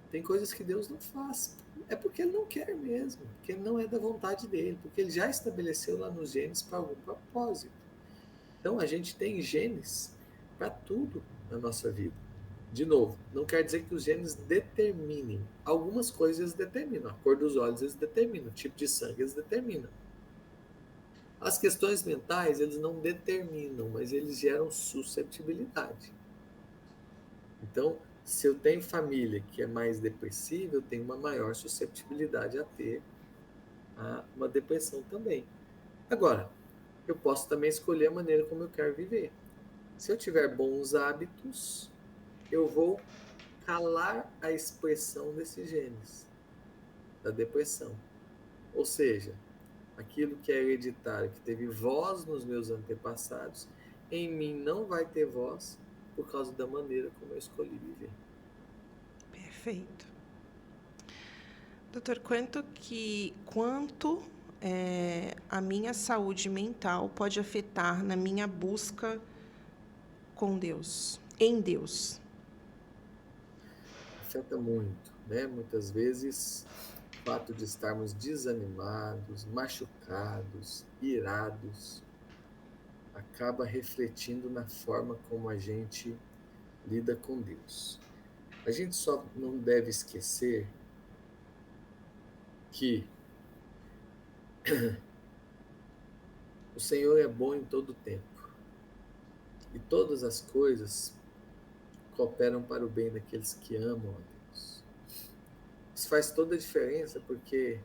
Tem coisas que Deus não faz. É porque Ele não quer mesmo. Porque não é da vontade dEle. Porque Ele já estabeleceu lá nos genes para algum propósito. Então, a gente tem genes para tudo na nossa vida. De novo, não quer dizer que os genes determinem. Algumas coisas eles determinam. A cor dos olhos eles determinam. O tipo de sangue eles determinam. As questões mentais eles não determinam, mas eles geram susceptibilidade. Então, se eu tenho família que é mais depressiva, eu tenho uma maior susceptibilidade a ter uma depressão também. Agora, eu posso também escolher a maneira como eu quero viver. Se eu tiver bons hábitos, eu vou calar a expressão desses genes da depressão. Ou seja, aquilo que é hereditário, que teve voz nos meus antepassados, em mim não vai ter voz por causa da maneira como eu escolhi viver. Perfeito. Doutor, quanto a minha saúde mental pode afetar na minha busca com Deus, em Deus? Afeta muito, né? Muitas vezes o fato de estarmos desanimados, machucados, irados, acaba refletindo na forma como a gente lida com Deus. A gente só não deve esquecer que o Senhor é bom em todo o tempo e todas as coisas cooperam para o bem daqueles que amam a Deus. Isso faz toda a diferença porque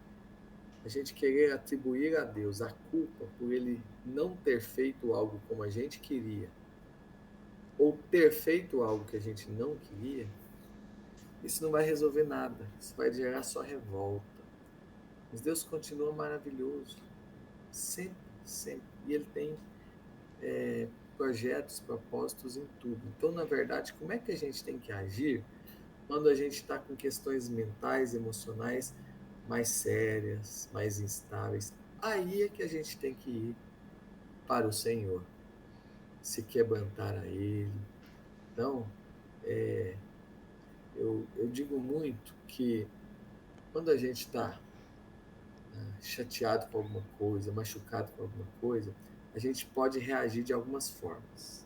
a gente querer atribuir a Deus a culpa por ele não ter feito algo como a gente queria, ou ter feito algo que a gente não queria, isso não vai resolver nada. Isso vai gerar só revolta. Mas Deus continua maravilhoso. Sempre, sempre. E Ele tem projetos, propósitos em tudo. Então, na verdade, como é que a gente tem que agir quando a gente está com questões mentais, emocionais mais sérias, mais instáveis? Aí é que a gente tem que ir para o Senhor, se quebrantar a Ele. Então, eu digo muito que quando a gente está chateado com alguma coisa, machucado com alguma coisa, a gente pode reagir de algumas formas.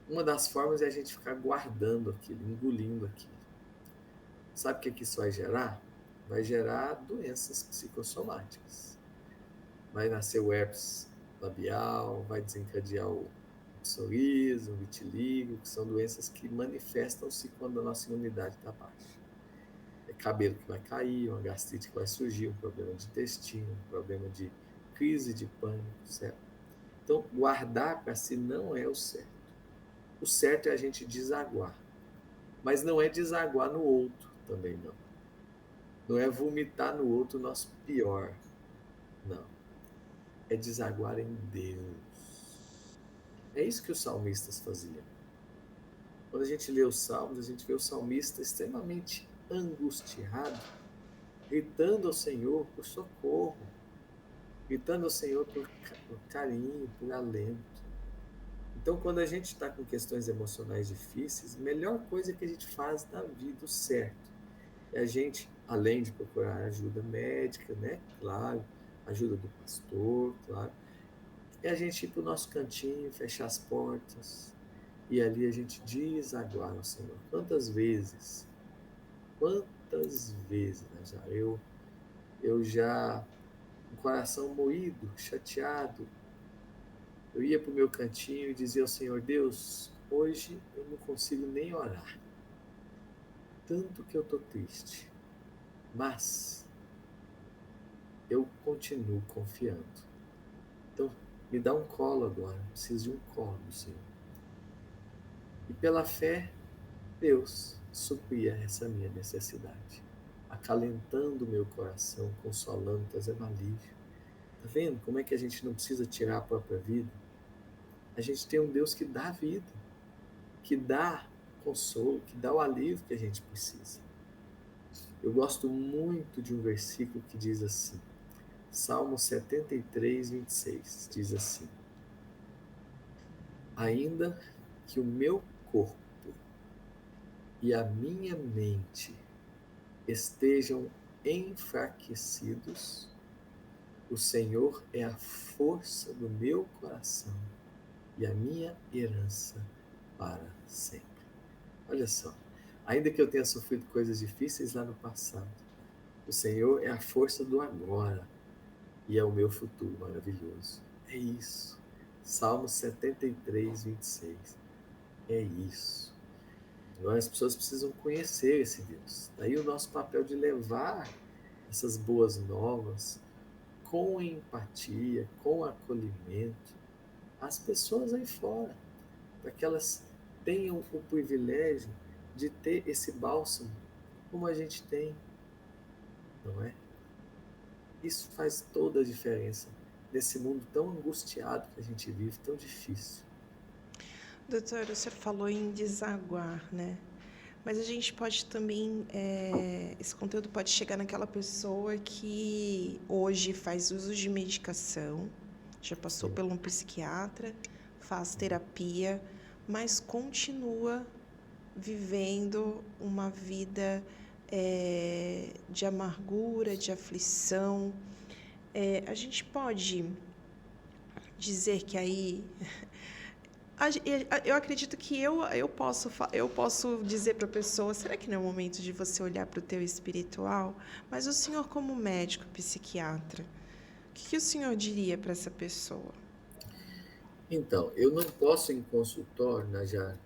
Uma das formas é a gente ficar guardando aquilo, engolindo aquilo. Sabe o que isso vai gerar? Vai gerar doenças psicossomáticas. Vai nascer o herpes labial, vai desencadear o psoríase, o vitiligo, que são doenças que manifestam-se quando a nossa imunidade está baixa. É cabelo que vai cair, uma gastrite que vai surgir, um problema de intestino, um problema de crise de pânico, certo? Então, guardar para si não é o certo. O certo é a gente desaguar. Mas não é desaguar no outro também, não. Não é vomitar no outro o nosso pior. Não. É desaguar em Deus. É isso que os salmistas faziam. Quando a gente lê os salmos, a gente vê o salmista extremamente angustiado, gritando ao Senhor por socorro, gritando ao Senhor por carinho, por alento. Então, quando a gente está com questões emocionais difíceis, a melhor coisa que a gente faz na vida, o certo, é a gente, além de procurar ajuda médica, né? Claro, ajuda do pastor, claro, é a gente ir para o nosso cantinho, fechar as portas, e ali a gente desaguar ao Senhor. Quantas vezes, né, eu já, com o coração moído, chateado, eu ia para o meu cantinho e dizia ao Senhor: Deus, hoje eu não consigo nem orar, tanto que eu estou triste. Mas eu continuo confiando. Então, me dá um colo agora, preciso de um colo, Senhor. E pela fé, Deus supria essa minha necessidade, acalentando o meu coração, consolando, trazendo alívio. Tá vendo como é que a gente não precisa tirar a própria vida? A gente tem um Deus que dá vida, que dá consolo, que dá o alívio que a gente precisa. Eu gosto muito de um versículo que diz assim, Salmo 73, 26, diz assim: Ainda que o meu corpo e a minha mente estejam enfraquecidos, o Senhor é a força do meu coração e a minha herança para sempre. Olha só, ainda que eu tenha sofrido coisas difíceis lá no passado, o Senhor é a força do agora e é o meu futuro maravilhoso. É isso. Salmo 73, 26. É isso. Agora as pessoas precisam conhecer esse Deus. Daí o nosso papel de levar essas boas novas com empatia, com acolhimento, às pessoas aí fora, para que elas tenham o privilégio de ter esse bálsamo como a gente tem, não é? Isso faz toda a diferença nesse mundo tão angustiado que a gente vive, tão difícil. Doutor, você falou em desaguar, né? Mas a gente pode também, esse conteúdo pode chegar naquela pessoa que hoje faz uso de medicação, já passou Sim. por um psiquiatra, faz terapia, mas continua vivendo uma vida de amargura, de aflição. A gente pode dizer que aí eu acredito que eu posso dizer para a pessoa, será que não é o momento de você olhar para o teu espiritual? Mas o senhor, como médico, psiquiatra, o que o senhor diria para essa pessoa? Então, eu não posso em consultório, Najara,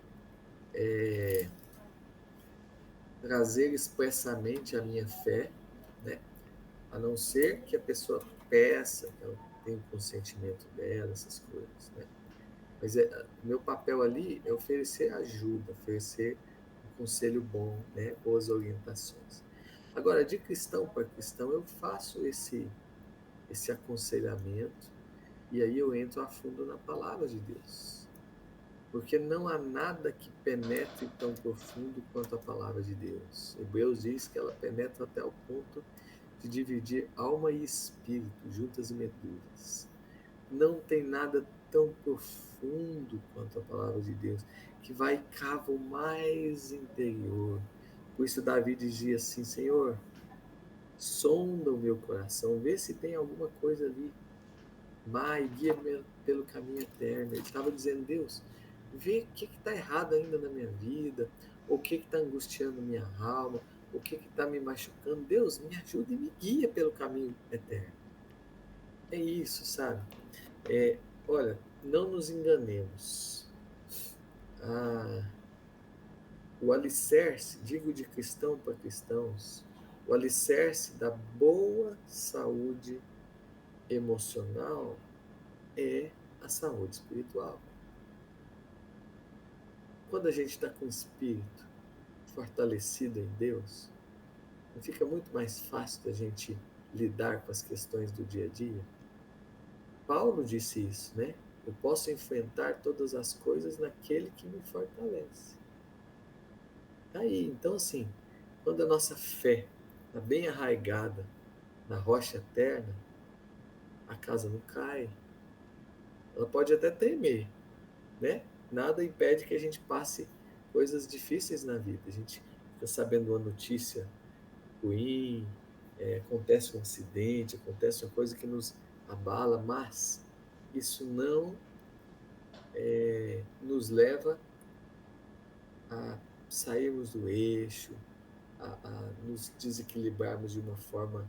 trazer expressamente a minha fé, né? A não ser que a pessoa peça, que ela tenha o consentimento dela, essas coisas, né? Mas meu papel ali é oferecer ajuda, oferecer um conselho bom, né? Boas orientações. Agora, de cristão para cristão, eu faço esse aconselhamento e aí eu entro a fundo na palavra de Deus. Porque não há nada que penetre tão profundo quanto a palavra de Deus. Hebreus diz que ela penetra até o ponto de dividir alma e espírito, juntas e medulas. Não tem nada tão profundo quanto a palavra de Deus, que vai e cava o mais interior. Por isso Davi dizia assim, Senhor, sonda o meu coração, vê se tem alguma coisa ali. Mai, guia-me pelo caminho eterno. Ele estava dizendo, Deus, vê o que está errado ainda na minha vida, o que está angustiando minha alma, o que está me machucando. Deus, me ajuda e me guia pelo caminho eterno. É isso, sabe? É, olha, não nos enganemos. Ah, o alicerce, digo de cristão para cristãos, o alicerce da boa saúde emocional é a saúde espiritual. Quando a gente está com o espírito fortalecido em Deus, não fica muito mais fácil da gente lidar com as questões do dia a dia? Paulo disse isso, né? Eu posso enfrentar todas as coisas naquele que me fortalece. Tá aí, então assim, quando a nossa fé está bem arraigada na rocha eterna, a casa não cai. Ela pode até tremer, né? Nada impede que a gente passe coisas difíceis na vida. A gente fica sabendo uma notícia ruim, acontece um acidente, acontece uma coisa que nos abala, mas isso não nos leva a sairmos do eixo, a nos desequilibrarmos de uma forma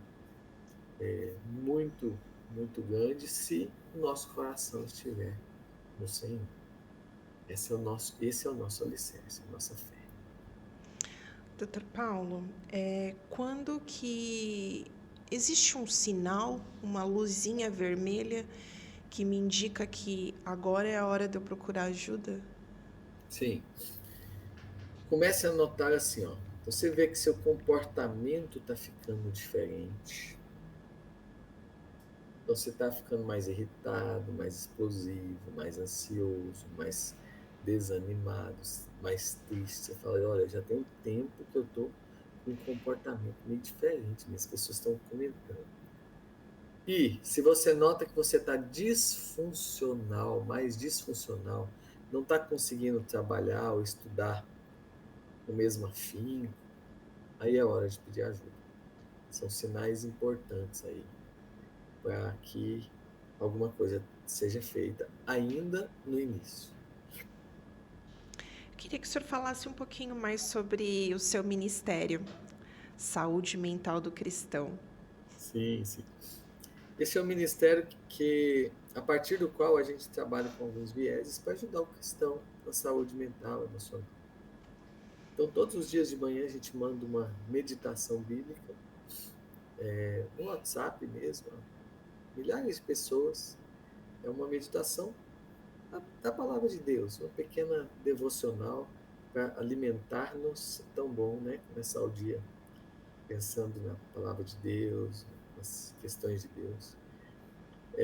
muito, muito grande se o nosso coração estiver no Senhor. Esse é o nosso alicerce, a nossa fé. Doutor Paulo, quando que existe um sinal, uma luzinha vermelha que me indica que agora é a hora de eu procurar ajuda? Sim. Comece a notar assim, ó. Você vê que seu comportamento está ficando diferente. Você está ficando mais irritado, mais explosivo, mais ansioso, mais desanimado, mais triste. Você fala, olha, já tem um tempo que eu estou com um comportamento meio diferente, minhas pessoas estão comentando. E se você nota que você está disfuncional, mais disfuncional, não está conseguindo trabalhar ou estudar com o mesmo afinco, aí é hora de pedir ajuda. São sinais importantes aí para que alguma coisa seja feita ainda no início. Eu queria que o senhor falasse um pouquinho mais sobre o seu ministério, Saúde Mental do Cristão. Sim, sim. Esse é um ministério a partir do qual a gente trabalha com alguns vieses para ajudar o cristão na saúde mental, emocional. Então, todos os dias de manhã a gente manda uma meditação bíblica, no WhatsApp mesmo, milhares de pessoas. É uma meditação da palavra de Deus, uma pequena devocional para alimentar-nos. É tão bom, né? Começar o dia pensando na palavra de Deus, nas questões de Deus.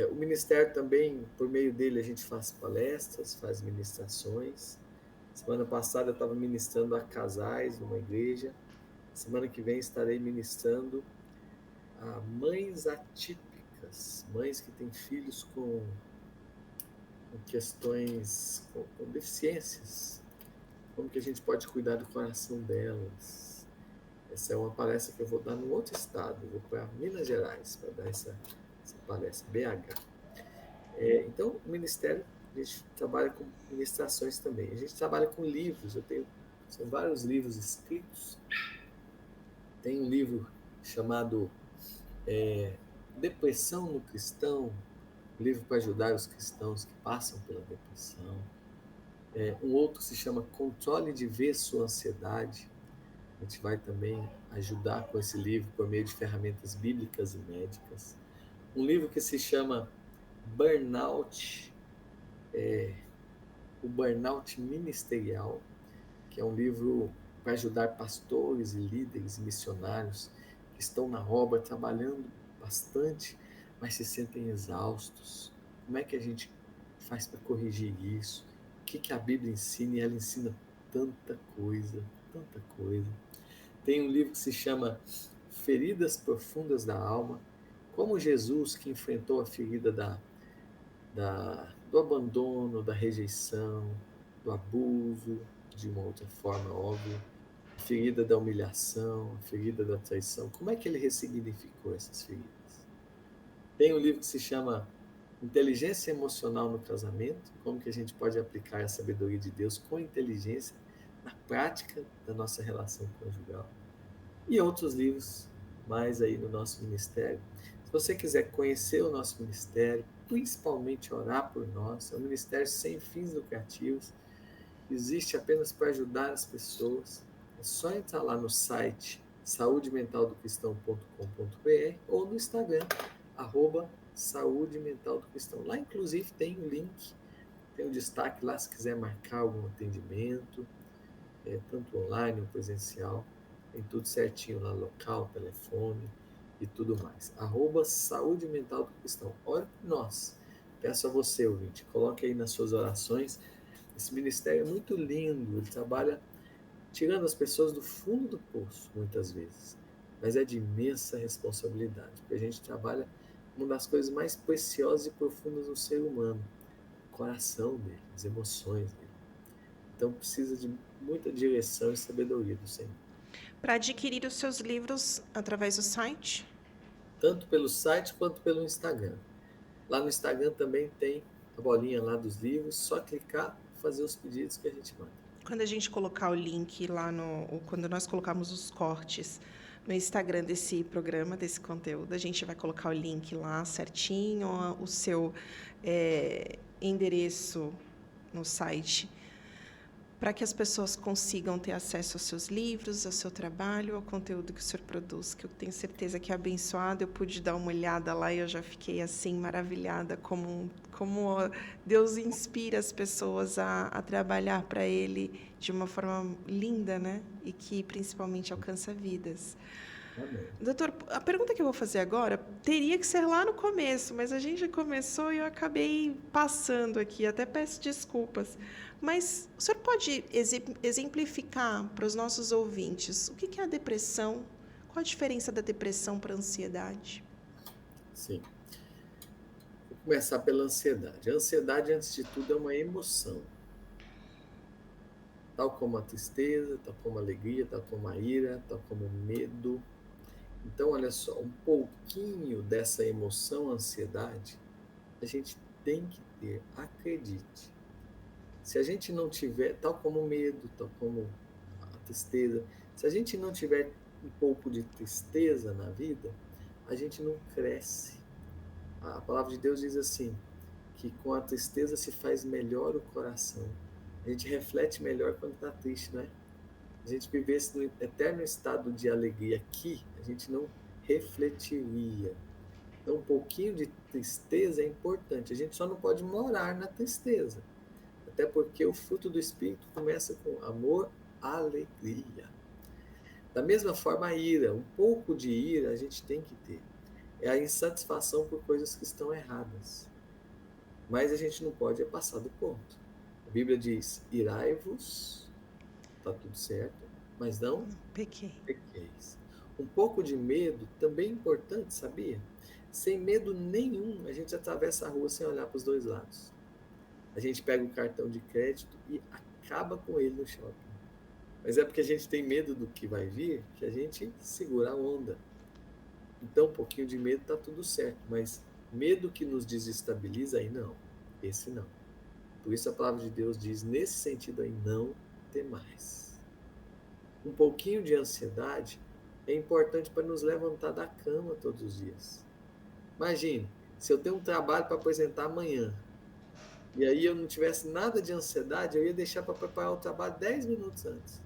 O ministério também, por meio dele, a gente faz palestras, faz ministrações. Semana passada eu estava ministrando a casais numa igreja. Semana que vem estarei ministrando a mães atípicas, mães que têm filhos com questões, com deficiências. Como que a gente pode cuidar do coração delas? Essa é uma palestra que eu vou dar num outro estado, eu vou para Minas Gerais para dar essa palestra, BH. Então, o Ministério, a gente trabalha com ministrações também. A gente trabalha com livros, são vários livros escritos. Tem um livro chamado Depressão no Cristão, um livro para ajudar os cristãos que passam pela depressão. Um outro se chama Controle de Ver Sua Ansiedade. A gente vai também ajudar com esse livro por meio de ferramentas bíblicas e médicas. Um livro que se chama Burnout, o Burnout Ministerial, que é um livro para ajudar pastores e líderes e missionários que estão na obra, trabalhando bastante, mas se sentem exaustos. Como é que a gente faz para corrigir isso? O que a Bíblia ensina? E ela ensina tanta coisa, tanta coisa. Tem um livro que se chama Feridas Profundas da Alma, como Jesus que enfrentou a ferida do abandono, da rejeição, do abuso, de uma outra forma óbvia, a ferida da humilhação, a ferida da traição. Como é que ele ressignificou essas feridas? Tem um livro que se chama Inteligência Emocional no Casamento, como que a gente pode aplicar a sabedoria de Deus com inteligência na prática da nossa relação conjugal. E outros livros mais aí no nosso ministério. Se você quiser conhecer o nosso ministério, principalmente orar por nós, é um ministério sem fins lucrativos, existe apenas para ajudar as pessoas. É só entrar lá no site saudementaldocristão.com.br ou no Instagram, Saúde Mental do Cristão. Lá, inclusive, tem o link, tem um destaque lá se quiser marcar algum atendimento, tanto online ou presencial. Tem tudo certinho lá, local, telefone e tudo mais. Saúde Mental do Cristão. Ore por nós. Peço a você, ouvinte, coloque aí nas suas orações. Esse ministério é muito lindo, ele trabalha tirando as pessoas do fundo do poço, muitas vezes. Mas é de imensa responsabilidade, porque a gente trabalha uma das coisas mais preciosas e profundas do ser humano, o coração dele, as emoções dele. Então precisa de muita direção e sabedoria do Senhor. Para adquirir os seus livros através do site? Tanto pelo site quanto pelo Instagram. Lá no Instagram também tem a bolinha lá dos livros, só clicar e fazer os pedidos que a gente manda. Quando a gente colocar o link lá quando nós colocamos os cortes no Instagram desse programa, desse conteúdo, a gente vai colocar o link lá certinho, o seu endereço no site. para que as pessoas consigam ter acesso aos seus livros, ao seu trabalho, ao conteúdo que o senhor produz, que eu tenho certeza que é abençoado. Eu pude dar uma olhada lá e eu já fiquei assim maravilhada como Deus inspira as pessoas a trabalhar para Ele de uma forma linda, né? E que principalmente alcança vidas. Amém. Doutor, a pergunta que eu vou fazer agora teria que ser lá no começo, mas a gente já começou e eu acabei passando aqui, até peço desculpas. Mas o senhor pode exemplificar para os nossos ouvintes o que é a depressão? Qual a diferença da depressão para a ansiedade? Sim. Vou começar pela ansiedade. A ansiedade, antes de tudo, é uma emoção. Tal como a tristeza, tal como a alegria, tal como a ira, tal como o medo. Então, olha só, um pouquinho dessa emoção, ansiedade, a gente tem que ter, acredite. Se a gente não tiver, tal como o medo, tal como a tristeza, se a gente não tiver um pouco de tristeza na vida, a gente não cresce. A palavra de Deus diz assim, que com a tristeza se faz melhor o coração. A gente reflete melhor quando está triste, não é? A gente vivesse no eterno estado de alegria aqui, a gente não refletiria. Então, um pouquinho de tristeza é importante. A gente só não pode morar na tristeza. Até porque o fruto do Espírito começa com amor, alegria. Da mesma forma, a ira. Um pouco de ira a gente tem que ter. É a insatisfação por coisas que estão erradas. Mas a gente não pode passar do ponto. A Bíblia diz: irai-vos, está tudo certo, mas não Pequei. pequeis. Um pouco de medo também é importante, sabia? Sem medo nenhum, a gente atravessa a rua sem olhar para os dois lados. A gente pega o cartão de crédito e acaba com ele no shopping. Mas é porque a gente tem medo do que vai vir que a gente segura a onda. Então, um pouquinho de medo está tudo certo, mas medo que nos desestabiliza, aí não. Esse não. Por isso a palavra de Deus diz, nesse sentido aí, não temais. Um pouquinho de ansiedade é importante para nos levantar da cama todos os dias. Imagine, se eu tenho um trabalho para apresentar amanhã, e aí eu não tivesse nada de ansiedade, eu ia deixar para preparar o trabalho 10 minutos antes.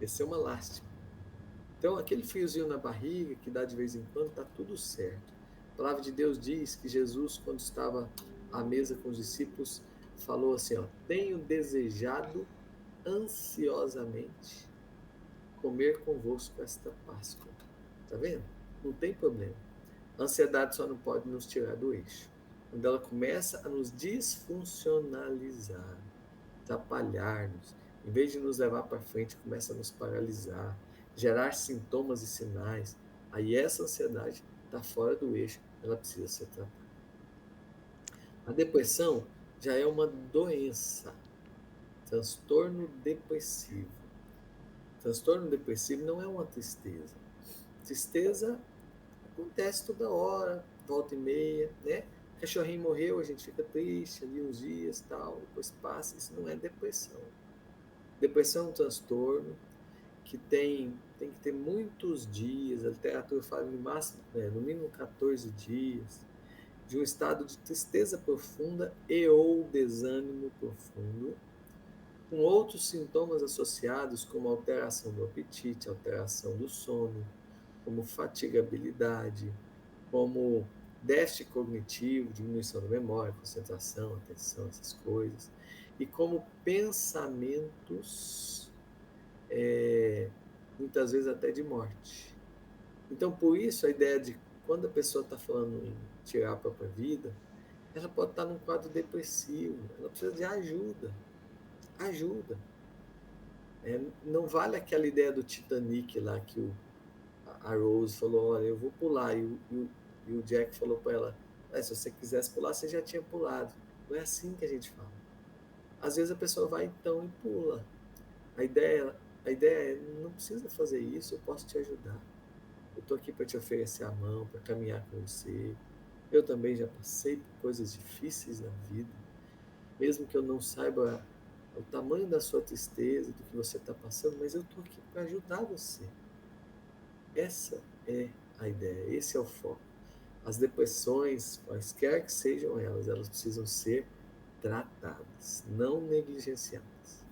Ia ser uma lástima. Então, aquele friozinho na barriga que dá de vez em quando, está tudo certo. A palavra de Deus diz que Jesus, quando estava à mesa com os discípulos, falou assim, ó, tenho desejado ansiosamente comer convosco esta Páscoa. Tá vendo? Não tem problema. A ansiedade só não pode nos tirar do eixo. Quando ela começa a nos disfuncionalizar, atrapalhar-nos, em vez de nos levar para frente, começa a nos paralisar, gerar sintomas e sinais, aí essa ansiedade está fora do eixo, ela precisa ser tratada. A depressão já é uma doença, transtorno depressivo. Transtorno depressivo não é uma tristeza. Tristeza acontece toda hora, volta e meia, né? O cachorrinho morreu, a gente fica triste ali uns dias, tal, depois passa, isso não é depressão. Depressão é um transtorno que tem que ter muitos dias, a literatura fala no máximo, no mínimo 14 dias, de um estado de tristeza profunda e ou desânimo profundo, com outros sintomas associados, como alteração do apetite, alteração do sono, como fatigabilidade, como déficit cognitivo, diminuição da memória, concentração, atenção, essas coisas, e como pensamentos, muitas vezes até de morte. Então, por isso, a ideia de quando a pessoa está falando em tirar a própria vida, ela pode estar num quadro depressivo, ela precisa de ajuda. Ajuda. Não vale aquela ideia do Titanic lá que a Rose falou, olha, eu vou pular, e o Jack falou para ela, se você quisesse pular, você já tinha pulado. Não é assim que a gente fala. Às vezes a pessoa vai então e pula. A ideia é, não precisa fazer isso, eu posso te ajudar. Eu estou aqui para te oferecer a mão, para caminhar com você. Eu também já passei por coisas difíceis na vida. Mesmo que eu não saiba o tamanho da sua tristeza, do que você está passando, mas eu estou aqui para ajudar você. Essa é a ideia, esse é o foco. As depressões, quaisquer que sejam elas precisam ser tratadas, não negligenciadas.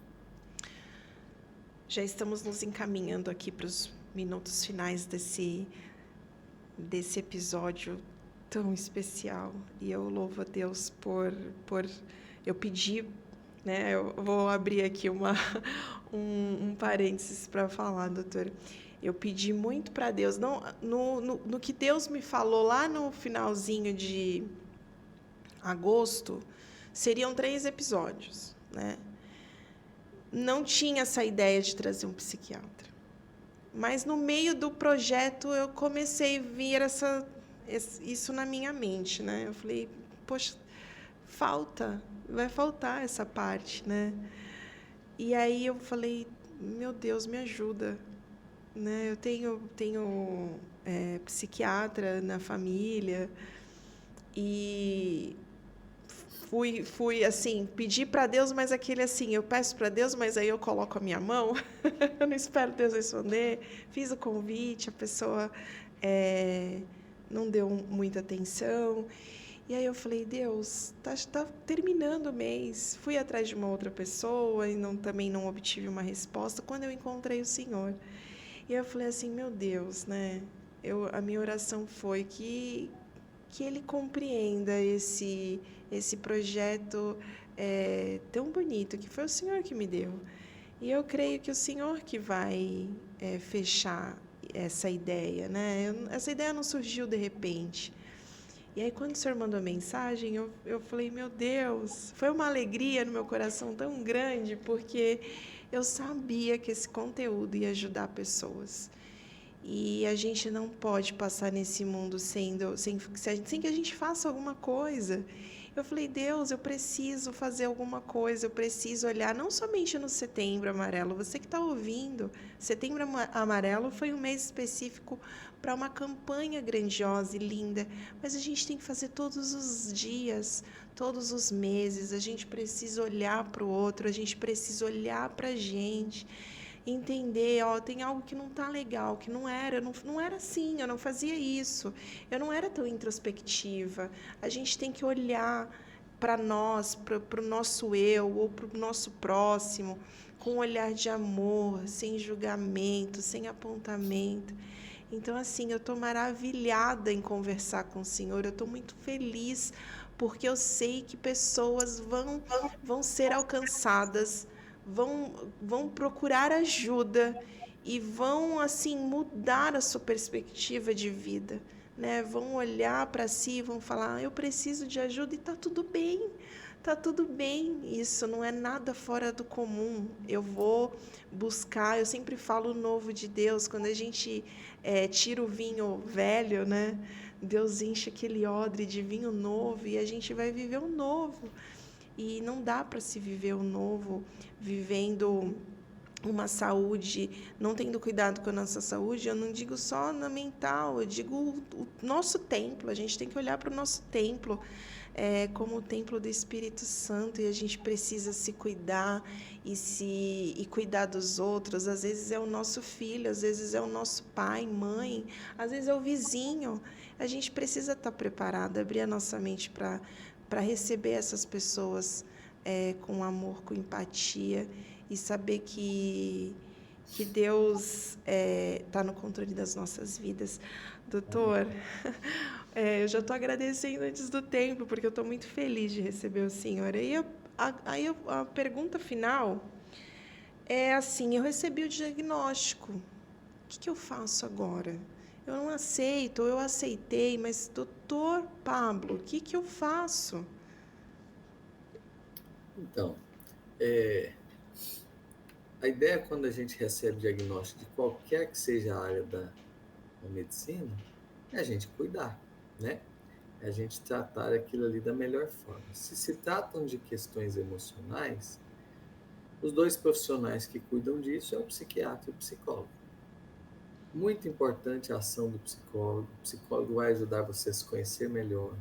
Já estamos nos encaminhando aqui para os minutos finais desse episódio tão especial. E eu louvo a Deus por eu pedi, né? Eu vou abrir aqui um parênteses para falar, doutor. Eu pedi muito para Deus, não, no que Deus me falou lá no finalzinho de agosto, seriam 3 episódios, né? Não tinha essa ideia de trazer um psiquiatra. Mas no meio do projeto eu comecei a vir isso na minha mente, né? Eu falei, poxa, vai faltar essa parte, né? E aí eu falei, meu Deus, me ajuda, né? Eu tenho psiquiatra na família e fui assim, pedir para Deus, mas aquele assim, eu peço para Deus, mas aí eu coloco a minha mão, eu não espero Deus responder. Fiz o convite, a pessoa não deu muita atenção. E aí eu falei, Deus, tá terminando o mês. Fui atrás de uma outra pessoa e também não obtive uma resposta quando eu encontrei o Senhor. E eu falei assim, meu Deus, né? A minha oração foi que Ele compreenda esse projeto tão bonito, que foi o Senhor que me deu. E eu creio que o Senhor que vai fechar essa ideia, né? Essa ideia não surgiu de repente. E aí, quando o Senhor mandou a mensagem, eu falei, meu Deus, foi uma alegria no meu coração tão grande, porque eu sabia que esse conteúdo ia ajudar pessoas. E a gente não pode passar nesse mundo sem que a gente faça alguma coisa. Eu falei, Deus, eu preciso fazer alguma coisa, eu preciso olhar não somente no Setembro Amarelo, você que está ouvindo. Setembro Amarelo foi um mês específico para uma campanha grandiosa e linda, mas a gente tem que fazer todos os dias, todos os meses, a gente precisa olhar para o outro, a gente precisa olhar para a gente. Entender, tem algo que não está legal, que não era, não era assim, eu não fazia isso, eu não era tão introspectiva. A gente tem que olhar para nós, para o nosso eu ou para o nosso próximo, com um olhar de amor, sem julgamento, sem apontamento. Então, assim, eu estou maravilhada em conversar com o Senhor, eu estou muito feliz, porque eu sei que pessoas vão ser alcançadas, vão procurar ajuda e vão assim mudar a sua perspectiva de vida, né? Vão olhar para si e vão falar, eu preciso de ajuda e tá tudo bem. Tá tudo bem, isso não é nada fora do comum. Eu vou buscar, eu sempre falo o novo de Deus, quando a gente tira o vinho velho, né? Deus enche aquele odre de vinho novo e a gente vai viver o novo. E não dá para se viver o novo vivendo uma saúde, não tendo cuidado com a nossa saúde. Eu não digo só na mental, eu digo o nosso templo. A gente tem que olhar para o nosso templo como o templo do Espírito Santo, e a gente precisa se cuidar e cuidar dos outros. Às vezes é o nosso filho, às vezes é o nosso pai, mãe, às vezes é o vizinho. A gente precisa estar preparado, abrir a nossa mente para receber essas pessoas com amor, com empatia, e saber que Deus está no controle das nossas vidas. Doutor, eu já estou agradecendo antes do tempo, porque eu estou muito feliz de receber o senhor. A pergunta final é assim, eu recebi o diagnóstico, o que eu faço agora? Eu não aceito, ou eu aceitei, mas, doutor Pablo, o que eu faço? Então, a ideia quando a gente recebe diagnóstico de qualquer que seja a área da medicina é a gente cuidar, né? É a gente tratar aquilo ali da melhor forma. Se tratam de questões emocionais, os dois profissionais que cuidam disso é o psiquiatra e o psicólogo. Muito importante a ação do psicólogo. O psicólogo vai ajudar você a se conhecer melhor,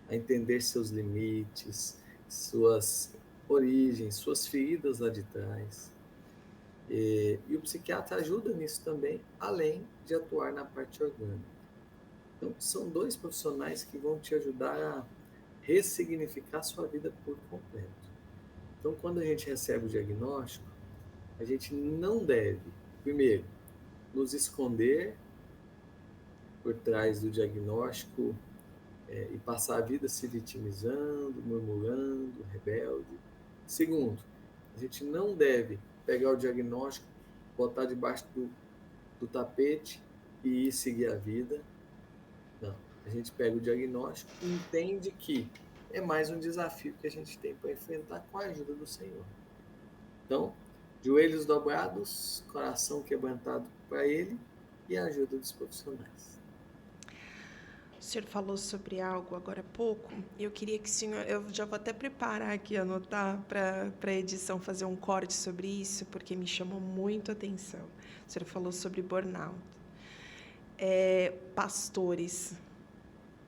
a entender seus limites, suas origens, suas feridas lá de trás. E o psiquiatra ajuda nisso também, além de atuar na parte orgânica. Então, são dois profissionais que vão te ajudar a ressignificar a sua vida por completo. Então, quando a gente recebe o diagnóstico, A gente não deve, primeiro, nos esconder por trás do diagnóstico e passar a vida se vitimizando, murmurando, rebelde. Segundo, a gente não deve pegar o diagnóstico, botar debaixo do tapete e ir seguir a vida. Não. A gente pega o diagnóstico e entende que é mais um desafio que a gente tem para enfrentar com a ajuda do Senhor. Então, joelhos dobrados, coração quebrantado para Ele e a ajuda dos profissionais. O senhor falou sobre algo agora há pouco, e eu queria que o senhor, eu já vou até preparar aqui, anotar para a edição fazer um corte sobre isso, porque me chamou muito a atenção. O senhor falou sobre burnout. Pastores,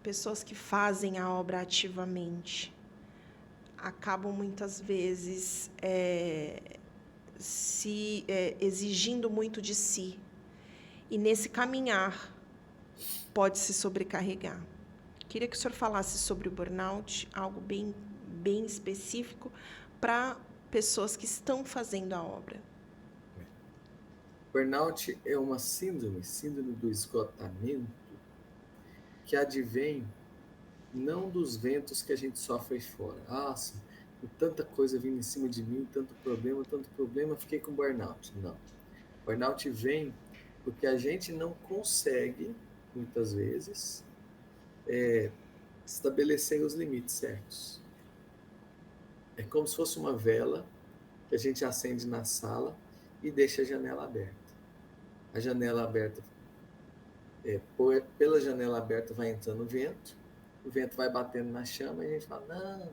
pessoas que fazem a obra ativamente, acabam muitas vezes exigindo muito de si, e nesse caminhar pode se sobrecarregar. Queria que o senhor falasse sobre o burnout, algo bem, bem específico para pessoas que estão fazendo a obra. Burnout é uma síndrome do esgotamento, que advém não dos ventos que a gente sofre aí fora. Nossa, com tanta coisa vindo em cima de mim, tanto problema, fiquei com burnout. Não. Burnout vem porque a gente não consegue, muitas vezes, estabelecer os limites certos. É como se fosse uma vela que a gente acende na sala e deixa a janela aberta. A janela aberta, pela janela aberta vai entrando o vento vai batendo na chama e a gente fala, não,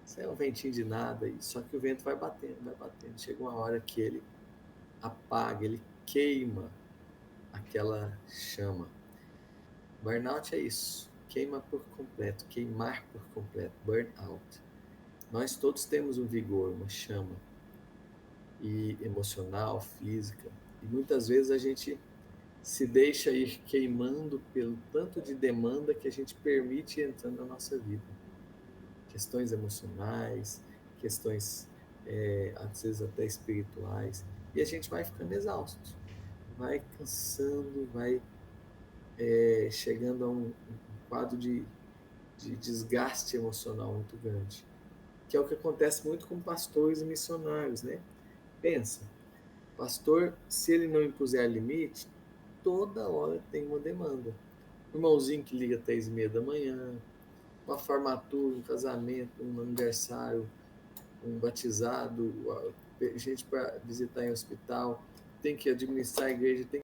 isso é um ventinho de nada. Só que o vento vai batendo. Chega uma hora que ele apaga, ele queima aquela chama. Burnout é isso, queima por completo, queimar por completo, burnout. Nós todos temos um vigor, uma chama, e emocional, física, e muitas vezes a gente se deixa ir queimando pelo tanto de demanda que a gente permite entrando na nossa vida. Questões emocionais, questões às vezes até espirituais, e a gente vai ficando exausto, vai cansando, vai chegando a um quadro de desgaste emocional muito grande, que é o que acontece muito com pastores e missionários, né? Pensa, pastor, se ele não impuser limite, toda hora tem uma demanda. Um irmãozinho que liga às 3h30 da manhã, uma formatura, um casamento, um aniversário, um batizado, gente para visitar em hospital, tem que administrar a igreja, tem